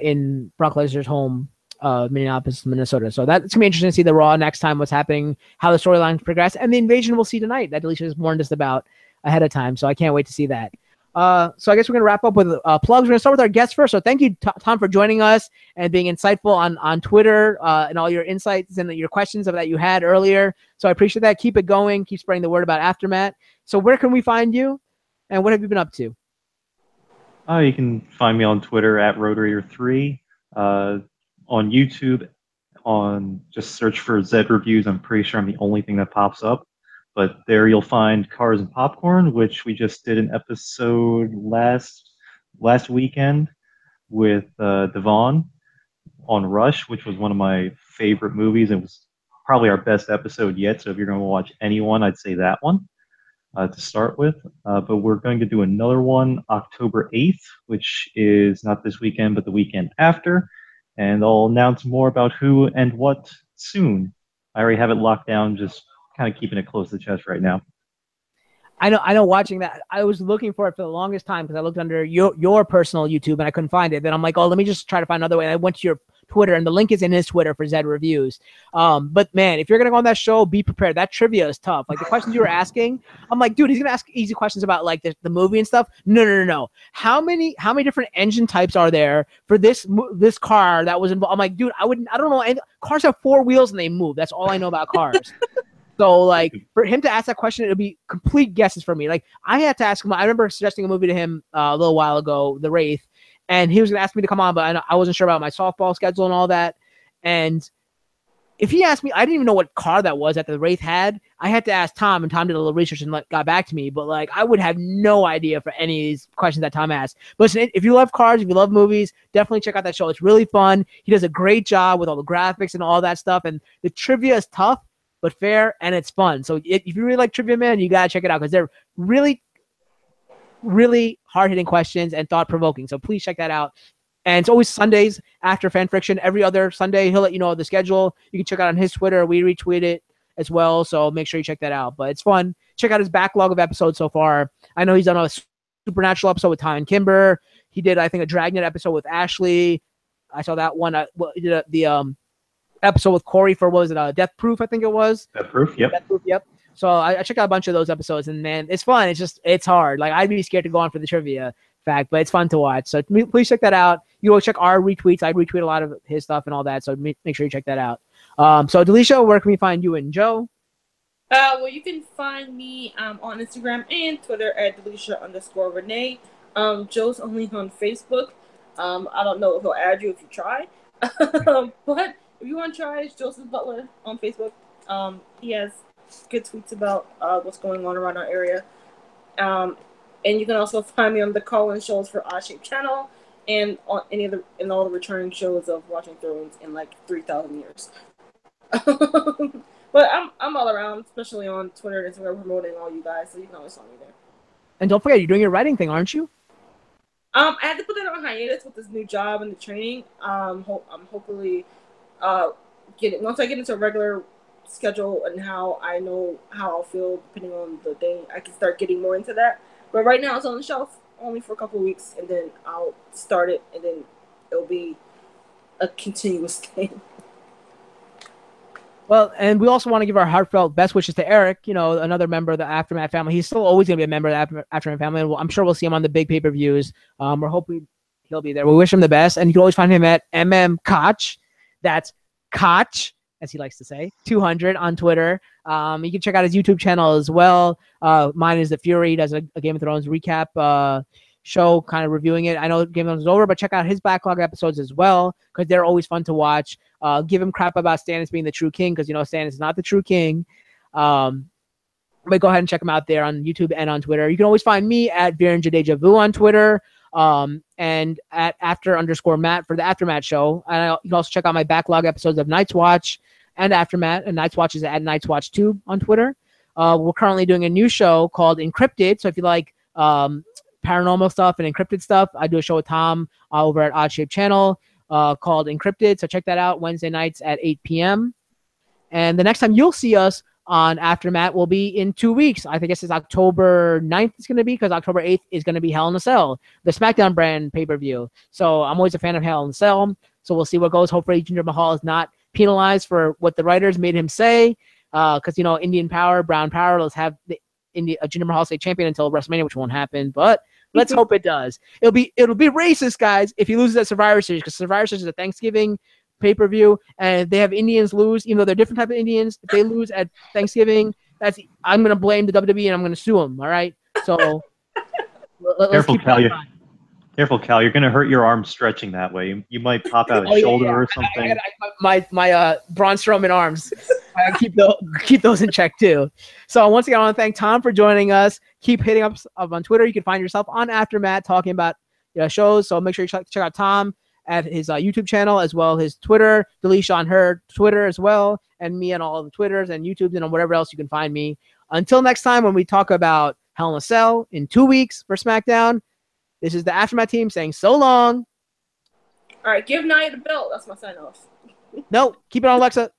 in Brock Lesnar's home, Minneapolis, Minnesota. So that's going to be interesting to see the Raw next time, what's happening, how the storylines progress, and the invasion we'll see tonight that Alicia has warned us about ahead of time. So I can't wait to see that. So I guess we're going to wrap up with plugs. We're going to start with our guests first. So thank you, Tom, for joining us and being insightful on Twitter and all your insights and your questions that you had earlier. So I appreciate that. Keep it going. Keep spreading the word about AfterMat. So where can we find you, and what have you been up to? You can find me on Twitter at Rotorator3, on YouTube, just search for Zed Reviews. I'm pretty sure I'm the only thing that pops up. But there you'll find Cars and Popcorn, which we just did an episode last weekend with Devon on Rush, which was one of my favorite movies. It was probably our best episode yet. So if you're going to watch anyone, I'd say that one to start with. But we're going to do another one October 8th, which is not this weekend, but the weekend after. And I'll announce more about who and what soon. I already have it locked down, just kind of keeping it close to the chest right now. I know. Watching that, I was looking for it for the longest time because I looked under your personal YouTube and I couldn't find it. Then I'm like, oh, let me just try to find another way. And I went to your Twitter, and the link is in his Twitter for Zed Reviews. But man, if you're gonna go on that show, be prepared. That trivia is tough. Like the questions you were asking, I'm like, dude, he's gonna ask easy questions about like the movie and stuff. No. How many different engine types are there for this car that was involved? I'm like, dude, I don't know. Cars have 4 wheels and they move. That's all I know about cars. So, like, for him to ask that question, it would be complete guesses for me. Like, I had to ask him. I remember suggesting a movie to him a little while ago, The Wraith, and he was going to ask me to come on, but I wasn't sure about my softball schedule and all that. And if he asked me, I didn't even know what car that was that The Wraith had. I had to ask Tom, and Tom did a little research and got back to me. But, like, I would have no idea for any of these questions that Tom asked. But listen, if you love cars, if you love movies, definitely check out that show. It's really fun. He does a great job with all the graphics and all that stuff. And the trivia is tough, but fair, and it's fun. So if you really like Trivia Man, you got to check it out because they're really, really hard-hitting questions and thought-provoking. So please check that out. And it's always Sundays after Fan Friction. Every other Sunday, he'll let you know the schedule. You can check it out on his Twitter. We retweet it as well, so make sure you check that out. But it's fun. Check out his backlog of episodes so far. I know he's done a Supernatural episode with Ty and Kimber. He did, I think, a Dragnet episode with Ashley. I saw that one. He did the episode with Corey for, what was it, Death Proof, I think it was. Death Proof, yep. Death Proof, yep. So I checked out a bunch of those episodes, and man, it's fun. It's hard. Like, I'd be scared to go on for the trivia fact, but it's fun to watch. So please check that out. You go check our retweets. I retweet a lot of his stuff and all that, so make sure you check that out. So Delisha, where can we find you and Joe? Well, you can find me on Instagram and Twitter at Delisha_Renee. Joe's only on Facebook. I don't know if he'll add you if you try. But if you want to try, it's Joseph Butler on Facebook. He has good tweets about what's going on around our area. And you can also find me on the call-in shows for Odd Shape Channel and on all the returning shows of Watching Thrones in like 3,000 years. But I'm all around, especially on Twitter and Instagram, promoting all you guys, so you can always find me there. And don't forget, you're doing your writing thing, aren't you? I had to put that on hiatus with this new job and the training. I'm hopefully once I get into a regular schedule and how I know how I'll feel depending on the day, I can start getting more into that. But right now it's on the shelf only for a couple of weeks, and then I'll start it, and then it'll be a continuous thing. Well, and we also want to give our heartfelt best wishes to Eric, another member of the AfterMat family. He's still always going to be a member of the AfterMat family, and I'm sure we'll see him on the big pay-per-views. We're hoping he'll be there. We wish him the best, and you can always find him at Koch. That's Koch, as he likes to say, 200 on Twitter. You can check out his YouTube channel as well. Mine is The Fury. He does a Game of Thrones recap show, kind of reviewing it. I know Game of Thrones is over, but check out his backlog episodes as well, because they're always fun to watch. Give him crap about Stannis being the true king, because Stannis is not the true king. But go ahead and check him out there on YouTube and on Twitter. You can always find me at VirenJaDejaVu on Twitter, and at @after_Matt for the AfterMat show. And you can also check out my backlog episodes of Night's Watch and AfterMat, and Night's Watch is at Night's Watch 2 on Twitter. We're currently doing a new show called Encrypted. So if you like paranormal stuff and encrypted stuff, I do a show with Tom over at Odd Shape Channel called Encrypted. So check that out Wednesday nights at 8 p.m. And the next time you'll see us on AfterMat will be in 2 weeks. I think it's October 9th it's going to be, because October 8th is going to be Hell in a Cell, the SmackDown brand pay-per-view. So I'm always a fan of Hell in a Cell. So we'll see what goes. Hopefully Jinder Mahal is not penalized for what the writers made him say. Because, Indian power, brown power, let's have Jinder Mahal stay champion until WrestleMania, which won't happen. But let's hope it does. It'll be racist, guys, if he loses at Survivor Series, because Survivor Series is a Thanksgiving pay-per-view, and they have Indians lose, even though they're different type of Indians. If they lose at Thanksgiving, I'm going to blame the WWE and I'm going to sue them. All right. So let's keep Cal. Careful, Cal. You're going to hurt your arm stretching that way. You might pop out a shoulder or something. My Braun Strowman arms. I keep those in check too. So once again, I want to thank Tom for joining us. Keep hitting up on Twitter. You can find yourself on AfterMat talking about shows. So make sure you check out Tom at his YouTube channel, as well as his Twitter, Delisha on her Twitter as well, and me on all the Twitters and YouTubes and on whatever else you can find me. Until next time, when we talk about Hell in a Cell in 2 weeks for SmackDown, this is the AfterMat team saying so long. All right, give Nia the belt. That's my sign off. No, keep it on Alexa.